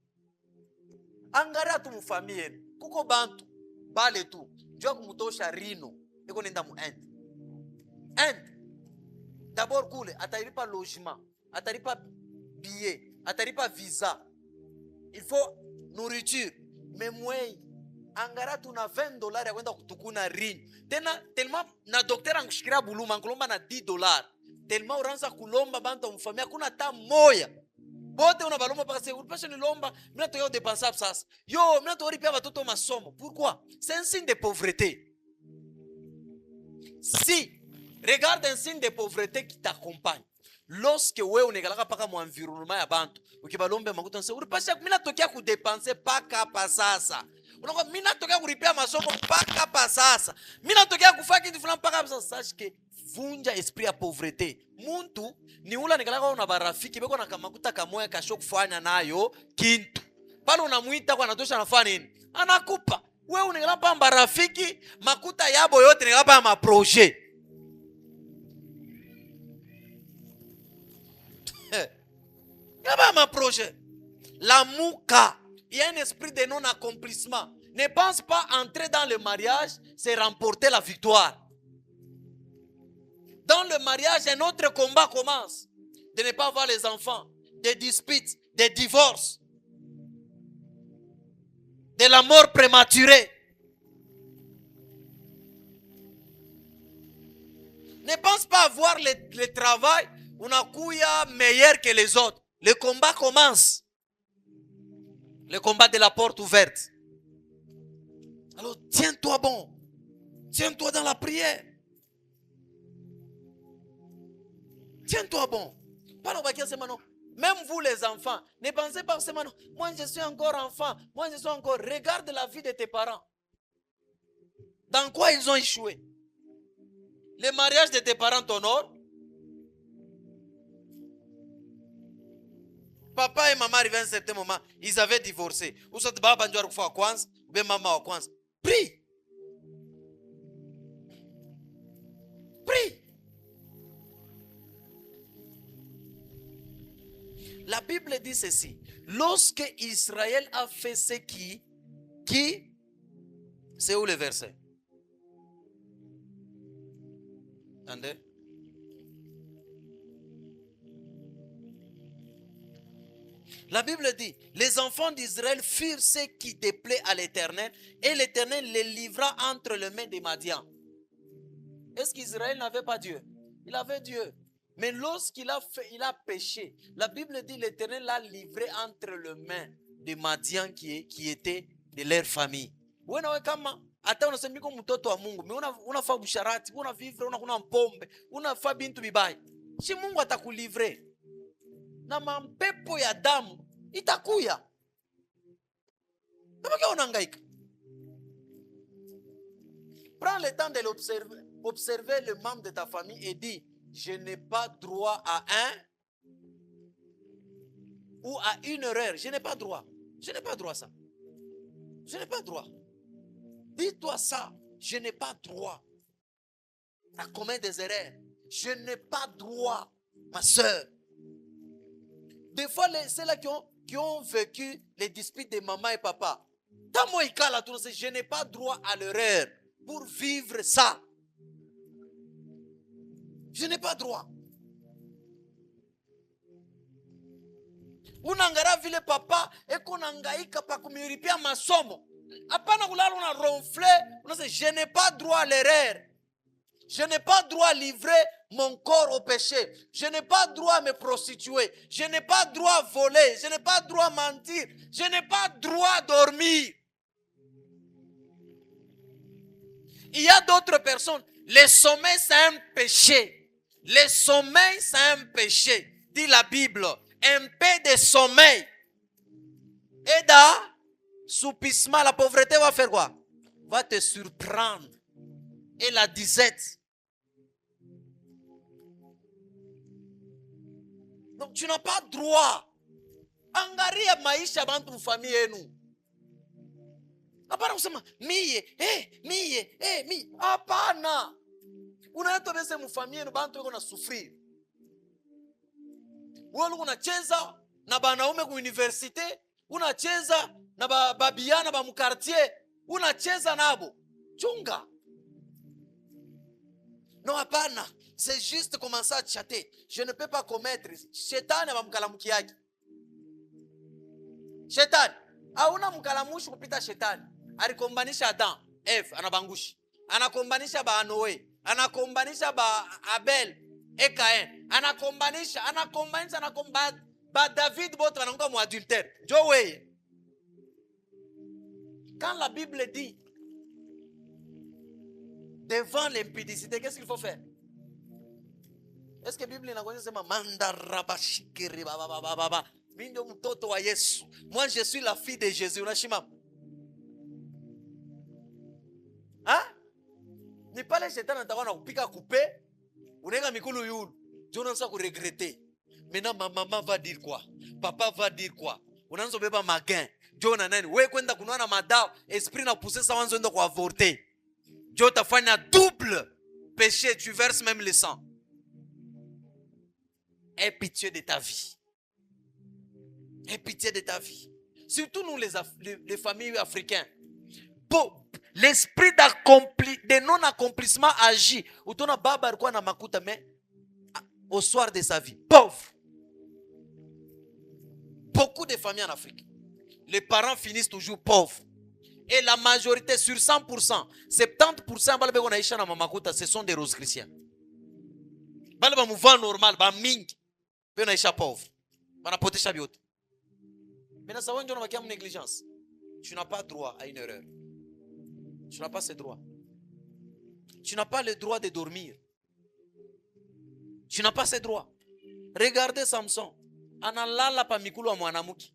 Angara tu mufamie. Kuko bantu. Bale tu. Jua kumutosha rino. Eko nenda mu Inde. D'abord kule, atalipa logement. Atalipa billet. Atalipa visa. Il faut nourriture. Mais moi, angara tu na $20 ya kwenda kutukuna rino. Tena, tellement na docteur angushikira buluma. Nkulomba na $10. Tellement uranza kulomba bantu mufamia. Kuna ta moya. Bote unabalomba parce que ulipasha nilomba, mina toyo dépenser sasa. Yo, mina toyo ripia watoto masomo. Pourquoi? C'est un signe de pauvreté. Si, regarde un signe de pauvreté qui t'accompagne. Lorsque wewe unekalaka paka mu environnement ya bantu, ukibalombe makuta nse, ulipasha mina tokia ku dépenser paka pa sasa. Unako mina tokia ku ripia masomo paka pa sasa. Mina tokia kufanya kitu fulani paka pa sasa. Sache que vunja esprit ya pauvreté. Muntu ni ula nikalaka una barafiki beko na kamakuta kamoya kasho kufanya nayo kintu. Pale unamuita kwa anatosha anafanya nini? Anakupa. Wewe unakalapa barafiki makuta yabo yote nikalapa ma projet. Nikalapa ma projet. La mouka, il y a un esprit de non accomplissement. Ne pense pas entrer dans le mariage, c'est remporter la victoire. Dans le mariage, un autre combat commence. De ne pas avoir les enfants, des disputes, des divorces, de la mort prématurée. Ne pense pas avoir le travail, on a couillé meilleur que les autres. Le combat commence. Le combat de la porte ouverte. Alors tiens-toi bon. Tiens-toi dans la prière. Tiens-toi bon. Même vous les enfants, ne pensez pas seulement, moi je suis encore enfant, moi je suis encore. Regarde la vie de tes parents. Dans quoi ils ont échoué? Le mariage de tes parents t'honore. Papa et maman arrivaient à un certain moment, ils avaient divorcé. Ou soit baba ndio alikufa wa kwanza, ou bien mama wa kwanza. Prie. Prie. La Bible dit ceci. Lorsque Israël a fait ce qui c'est où le verset? Attendez. La Bible dit, les enfants d'Israël firent ce qui déplaît à l'Éternel et l'Éternel les livra entre les mains des Madians. Est-ce qu'Israël n'avait pas Dieu? Il avait Dieu. Mais lorsqu'il a péché, la Bible dit l'Éternel l'a livré entre les mains des Madians qui étaient de leur famille. Hata unasema niko mtoto wa Mungu, unafaa busharati, unavivre, unakuna mpombe, unafaa bintu bibaya. Si Mungu atakulivre. Na mampepo ya damu itakuya. Kama unahangaika. Prends le temps de l'observer, observer le membre de ta famille et dis, je n'ai pas droit à un ou à une erreur. Je n'ai pas droit. Je n'ai pas droit à ça. Je n'ai pas droit. Dis-toi ça. Je n'ai pas droit à commettre des erreurs. Je n'ai pas droit, ma soeur. Des fois, ceux-là qui ont vécu les disputes de maman et papa, je n'ai pas droit à l'erreur pour vivre ça. Je n'ai pas droit. Unangara vile papa eko nangaika pa kumiripia masomo. Je n'ai pas droit à l'erreur. Je n'ai pas droit à livrer mon corps au péché. Je n'ai pas droit à me prostituer. Je n'ai pas droit à voler. Je n'ai pas droit à mentir. Je n'ai pas droit à dormir. Il y a d'autres personnes. Le sommeil, c'est un péché. Le sommeil, c'est un péché. Dit la Bible. Un peu de sommeil. Et soupissement, la pauvreté va faire quoi? Va te surprendre. Et la disette. Donc tu n'as pas droit. Angaria maisha bantu famille yenu. Hapana kusema miye. Hapana. Unaitwa bese mfamie yenu bantu wako na sufrir. Wewe unacheza na banaume ku universite, unacheza na babiana ba mkartier, unacheza nabo. Chunga. Non, hapana. C'est juste commencer à chatter. Je ne peux pas commettre. Shetani va mkalamukiaki. Shetani. Hauna mkalamushi kupita shetani. Alikombanisha Adam, Eve, anabangushi. Anakombanisha ba Noe. Anakombanisha ba Abel, Cain. Anakombanisha ba David bote wanakuwa mu adultère. Joe. Quand la Bible dit devant l'impudicité, qu'est-ce qu'il faut faire? Est-ce que la Bible inaonyesha mandarabashikiri baba mimi ndio mtoto wa Yesu? Moi je suis la fille de Jésus. Unashima? Hein? Ni pale shetani atakuwa nakupika coupe, unaweka mikulu yulu. Je unaanza ku regretter. Maintenant ma maman va dire quoi? Papa va dire quoi? Unaanza beba magain. Je na nani? Wewe kwenda kunona madao, esprit na pousser ça wanzo ndo ku avorter. Dieu t'a fait un double péché, tu verses même le sang. Aie pitié de ta vie. Aie pitié de ta vie. Surtout nous les familles africaines. L'esprit de non-accomplissement agit. Utona baba alikuwa na makuta mais au soir de sa vie. Pauvre. Beaucoup de familles en Afrique. Les parents finissent toujours pauvres. Et la majorité, sur 100%, 70% ce sont des roses chrétiens. Bale ba mouvement normal, ba mingi, be naisha pauvre. Bana potesha biote. Mais ça on va une négligence. Tu n'as pas droit à une erreur. Tu n'as pas ce droit. Tu n'as pas le droit de dormir. Tu n'as pas ce droit. Regardez Samson. Analala pa mikulu wa mwanamuki.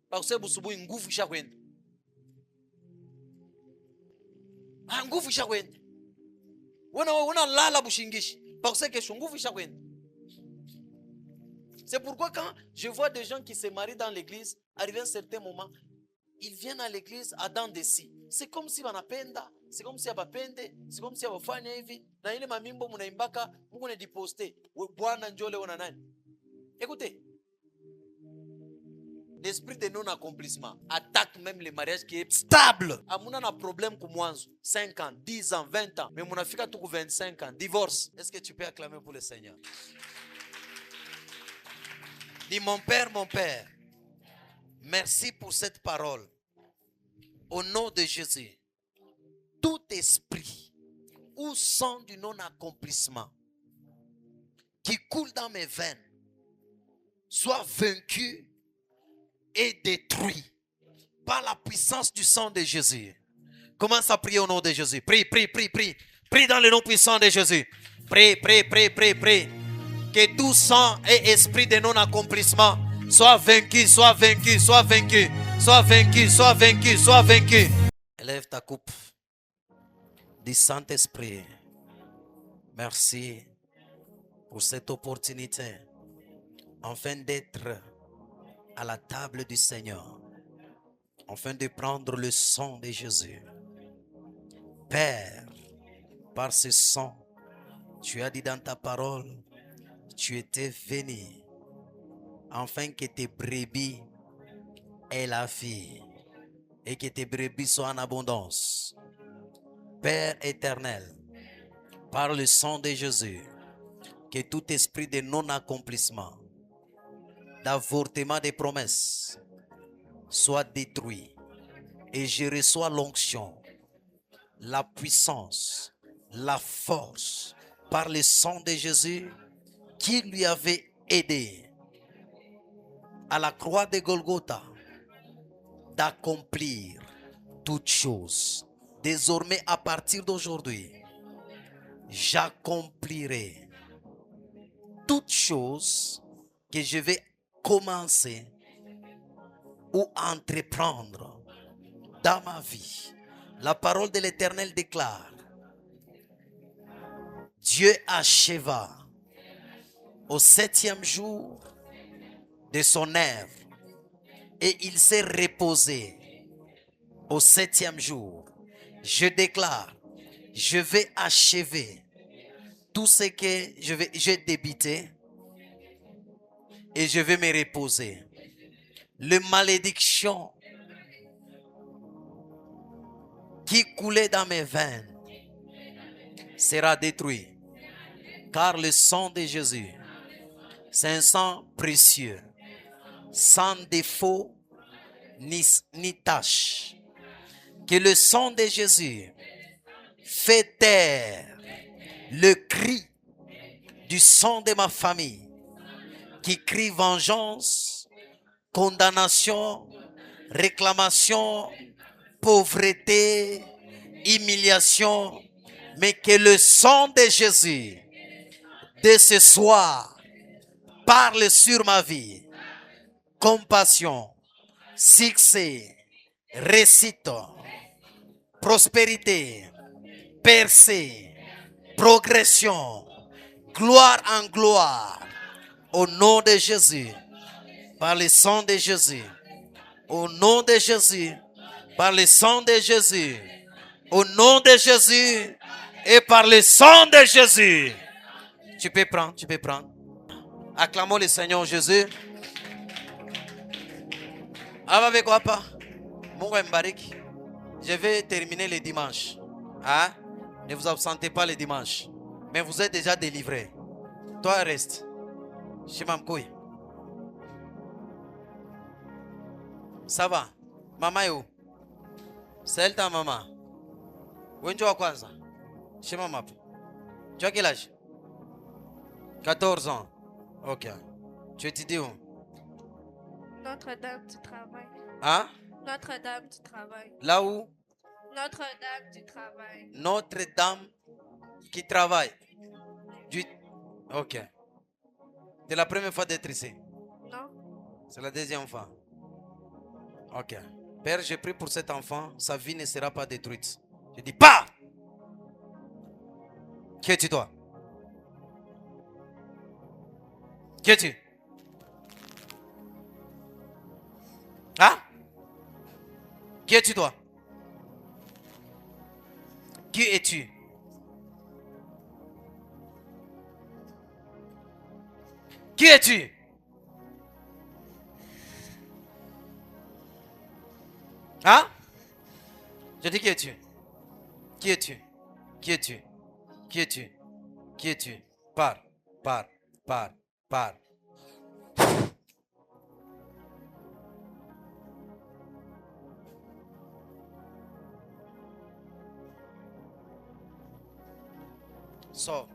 Parce que busubu nguvu isha kwenda. Nguvu isha kwenda. Wana lala bushingishi. Parce que nguvu isha kwenda. C'est pourquoi quand je vois des gens qui se marient dans l'église, arrivé à un certain moment, ils viennent à l'église à dents de scie. C'est comme si wanapenda, c'est comme si abapende, c'est comme si abafanya hivi. Na ile mamimbo munaimbaka, Mungu ne diposte. Bwana njole wana nani? Écoutez. L'esprit de non-accomplissement attaque même les mariages qui est stable. Amuna na problème kumwanzo. 5 ans, 10 ans, 20 ans. Mais munafika tuku 25 ans. Divorce. Est-ce que tu peux acclamer pour le Seigneur? Dis mon Père, merci pour cette parole. Au nom de Jésus, tout esprit ou sang du non-accomplissement qui coule dans mes veines soit vaincu et détruit par la puissance du sang de Jésus. Commence à prier au nom de Jésus. Prie. Prie dans le nom puissant de Jésus. Prie. Que tout sang et esprit de non-accomplissement soit vaincu. Élève ta coupe. Dis Saint-Esprit, merci pour cette opportunité afin d'être à la table du Seigneur, afin de prendre le sang de Jésus. Père, par ce sang, tu as dit dans ta parole, tu étais venu afin que tes brebis aient la vie et que tes brebis soient en abondance. Père éternel, par le sang de Jésus, que tout esprit de non-accomplissement, d'avortement des promesses soit détruit Et je reçois l'onction, la puissance, la force par le sang de Jésus qui lui avait aidé à la croix de Golgotha d'accomplir toutes choses. Désormais, à partir d'aujourd'hui, j'accomplirai toutes choses que je vais commencer ou entreprendre dans ma vie. La parole de l'Éternel déclare: Dieu acheva au 7e jour de son œuvre et il s'est reposé au 7e jour. Je déclare, je vais achever tout ce que j'ai débité et je vais me reposer. Les malédictions qui coulaient dans mes veines sera détruit, car le sang de Jésus, c'est un sang précieux, sans défaut ni tache. Que le sang de Jésus fait taire le cri du sang de ma famille qui crie vengeance, condamnation, réclamation, pauvreté, humiliation, mais que le sang de Jésus de ce soir parle sur ma vie. Compassion, succès, réussite, prospérité, percée, progression, gloire en gloire, au nom de Jésus, par le sang de Jésus, au nom de Jésus, par le sang de Jésus, au nom de Jésus et par le sang de Jésus. Tu peux prendre, tu peux prendre. Acclamons le Seigneur Jésus. Avec quoi pas? Je vais terminer le dimanche. Hein? Ne vous absentez pas le dimanche. Mais vous êtes déjà délivré. Toi reste. Shimamkoui. Ça va? Maman est où? C'est elle ta maman. Où tu as quoi ça? Shimamap. Tu as quel âge? 14 ans. Ok. Tu étudies où? Notre-Dame du Travail. Hein? Notre-Dame du Travail. Là où? Notre-Dame du Travail. Notre-Dame qui travaille. Ok. C'est la première fois d'être ici? Non. C'est la deuxième fois. Ok. Père, je prie pour cet enfant. Sa vie ne sera pas détruite. Je dis pas. Qui es-tu toi? Qui es-tu? Hein? Qui es-tu toi? Qui es-tu? Qui es-tu? Hein? Je dis qui es-tu? Qui es-tu? Qui es-tu? Qui es-tu? Qui es-tu? Pars. Sors.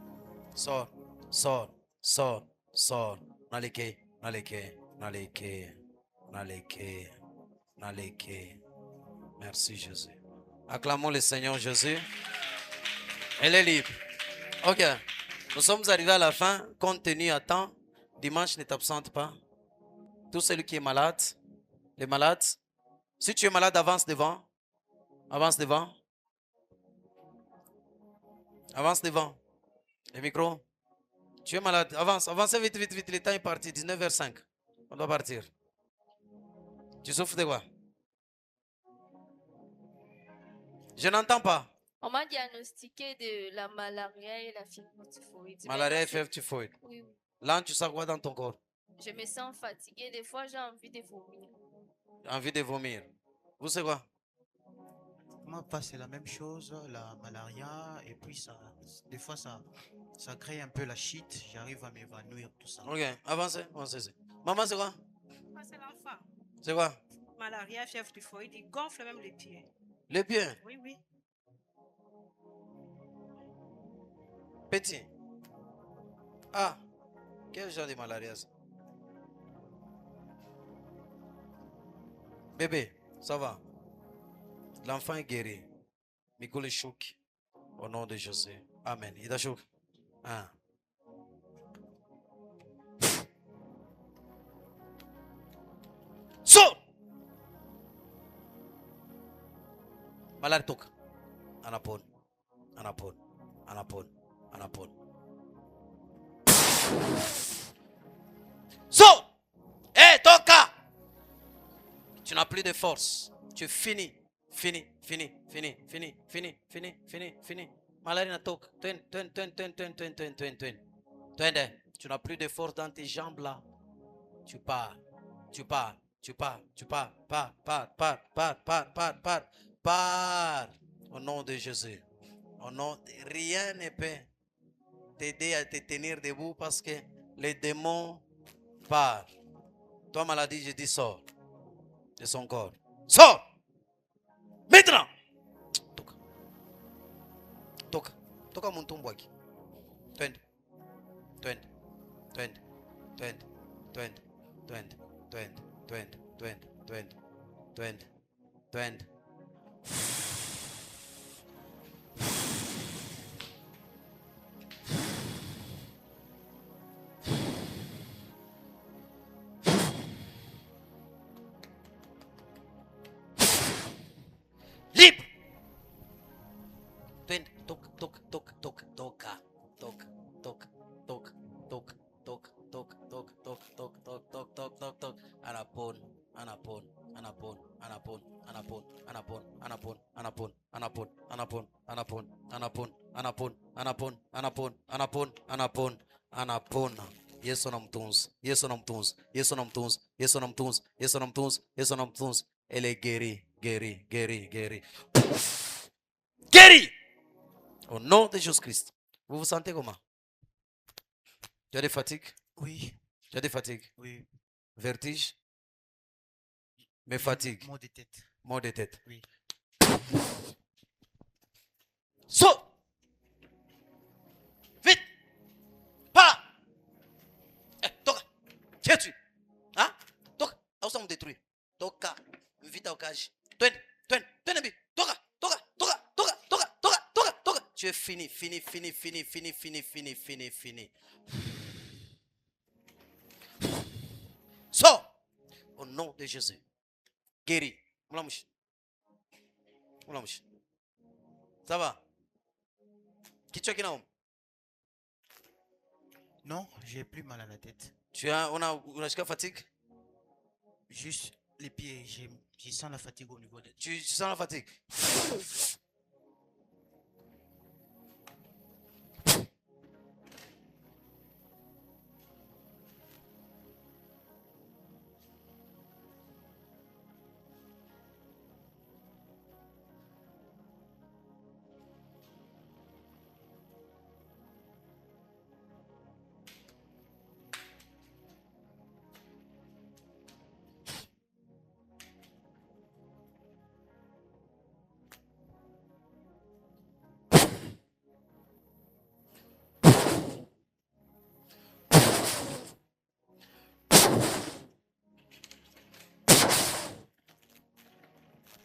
Naleke. Merci Jésus. Acclamons le Seigneur Jésus. Elle est libre. Ok. Nous sommes arrivés à la fin. Compte tenu à temps, dimanche ne t'absente pas. Tout celui qui est malade, les malades. Si tu es malade, avance devant. Avance devant. Le micro. Tu es malade. Avancez vite. Le temps est parti. 19h05. On doit partir. Tu souffres de quoi? Je n'entends pas. On m'a diagnostiqué de la malaria et la fièvre typhoïde. Malaria et fièvre typhoïde. Oui. Là, tu sens quoi dans ton corps? Je me sens fatiguée. Des fois, j'ai envie de vomir. Envie de vomir. Vous, c'est quoi? Moi, c'est la même chose, la malaria, et puis des fois, ça crée un peu la chute. J'arrive à m'évanouir, tout ça. Ok, avancez. Maman, c'est quoi? Moi, c'est l'enfant. C'est quoi? malaria, fièvre typhoïde, il gonfle même les pieds. Les pieds. Oui, oui. Petit. Ah, quel genre de malaria ça? Bébé, ça va? L'enfant est guéri. Mikole chouk. Au nom de Jésus. Amen. Il a chouk. Ah. So! Malade toka. Anapon. Anapon. Anapon. Anapon. So! Hey, toka! Tu n'as plus de force. Tu es fini. Fini. Fini. Fini. Fini. Fini. Fini. Fini. Fini. Malade na toka. Tu n'as plus de force dans tes jambes là. Tu pars. Tu pars. Tu pars. Tu pars. Pars. Pars. Pars. Pars. Pars. Pars. Pars. Pars. Au nom de Jésus. Au nom de... Rien ne peut t'aider à te tenir debout parce que les démons partent. Toi, maladie, je dis sors de son corps. Sors! Maintenant! Toka. Toka. Toka mon tombeau aqui. 20. 20. 20. 20. 20. 20. 20. 20. 20. 20. 20. 20. Libre. Toca, toca, toca, toca, toca, toca, toca, toca, toca, toca, toca, toca, toca, toca, toca, toca, toca, toca, toca. Anapon, anapon, anapon, anapon, anapon, anapon, anapon, anapon, anapon, anapon, anapon, anapon, anapon, anapon, anapon, anapon, anapon, anapon. Yesu namtunza, Yesu namtunza, Yesu namtunza, Yesu namtunza, Yesu namtunza, Yesu namtunza. Elle est guérie, guérie, guérie, guérie. Guérie! Au nom de Jésus-Christ. Vous vous sentez comment? Tu as des fatigues? Oui, Tu as des fatigues? oui. Vertige? Mais fatigue? Maux de tête. Maux de tête? Oui. Saute! Vite! Pas! Toca! Tiens-tu! Hein? Toca! Où ça me détruit? Toca! Vite au cage. Toca! Toca! Toca! Toca! Toca! Toca! Toca! Toca! Toca! Tu es fini, fini, fini, fini, fini, fini, fini, fini, fini. Sors! Au nom de Jésus. Guéri. Moulamouche. Moulamouche. Ça va? Qui tu as qui n'a? Non, j'ai plus mal à la tête. Tu as, on a jusqu'à fatigue? Juste les pieds, je sens la fatigue au niveau des... Tu sens la fatigue?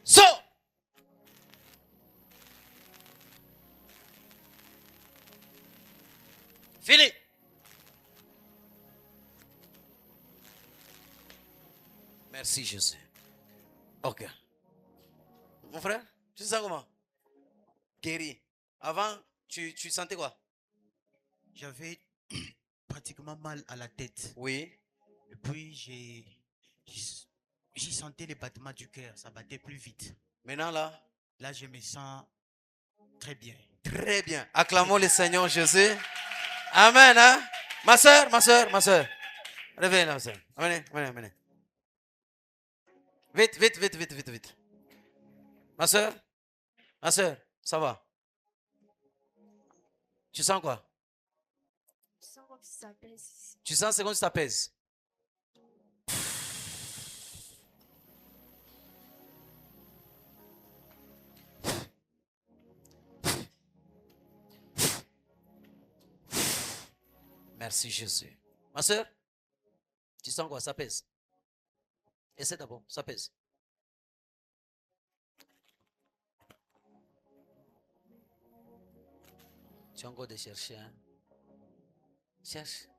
Sors! Fini! Merci Jésus. Ok. Mon frère, tu sens comment? Guéri. Avant, tu sentais quoi? J'avais pratiquement mal à la tête. Oui. Et puis j'ai senti les battements du cœur, ça battait plus vite. Maintenant là, Là, je me sens très bien. très bien. Acclamons le Seigneur Jésus. Amen. Hein? Ma soeur, ma soeur, ma soeur. Reviens là, ma soeur. Venez, venez, venez. Vite, vite, vite, vite, vite, vite. Ma soeur, ça va? Tu sens quoi? Je sens comme si ça pèse. Tu sens c'est comme si ça pèse. Merci Jésus. Ma soeur, tu sens quoi? Ça pèse. Essaie d'abord, ça pèse. Tu as encore de chercher. Hein? Cherche.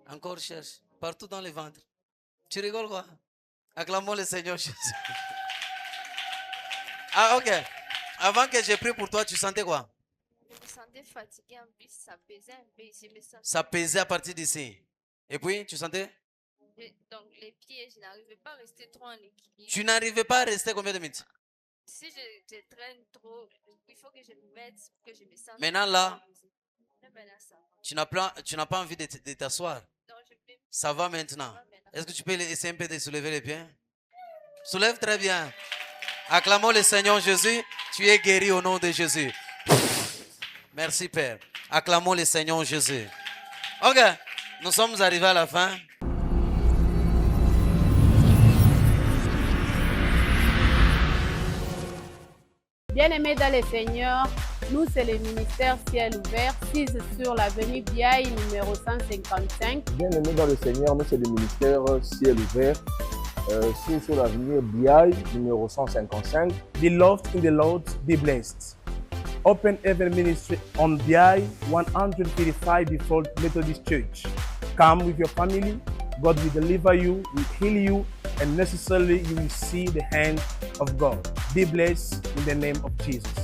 Encore cherche. Partout dans le ventre. Tu rigoles quoi? Acclamons le Seigneur Jésus. Ah ok. Avant que j'ai pris pour toi, tu sentais quoi? Je me sentais fatiguée en plus, ça pesait un peu ici. Ça pesait à partir d'ici. Et puis, tu sentais? Donc les pieds, je n'arrivais pas à rester trop en équilibre. Tu n'arrivais pas à rester combien de minutes? Si je traîne trop, il faut que je me mette, que je me sente. Maintenant là, Maintenant, ça va. tu n'as pas envie de t'asseoir. Donc, je peux. Ça va maintenant. Est-ce que tu peux essayer un peu de soulever les pieds? Soulève très bien. Acclamons le Seigneur Jésus. Tu es guéri au nom de Jésus. Merci Père. Acclamons le Seigneur Jésus. Ok, nous sommes arrivés à la fin. Bien-aimés dans le Seigneur, nous, c'est le ministère Ciel Ouvert, 6 sur l'avenue Biaï, numéro 155. Bien-aimés dans le Seigneur, nous, c'est le ministère Ciel Ouvert, 6 sur l'avenue Biaï, numéro 155. Beloved in the Lord, be blessed. Open Heaven Ministry on Biaï, 135 Default Methodist Church. Come with your family. God will deliver you, will heal you, and necessarily you will see the hand of God. Be blessed in the name of Jesus.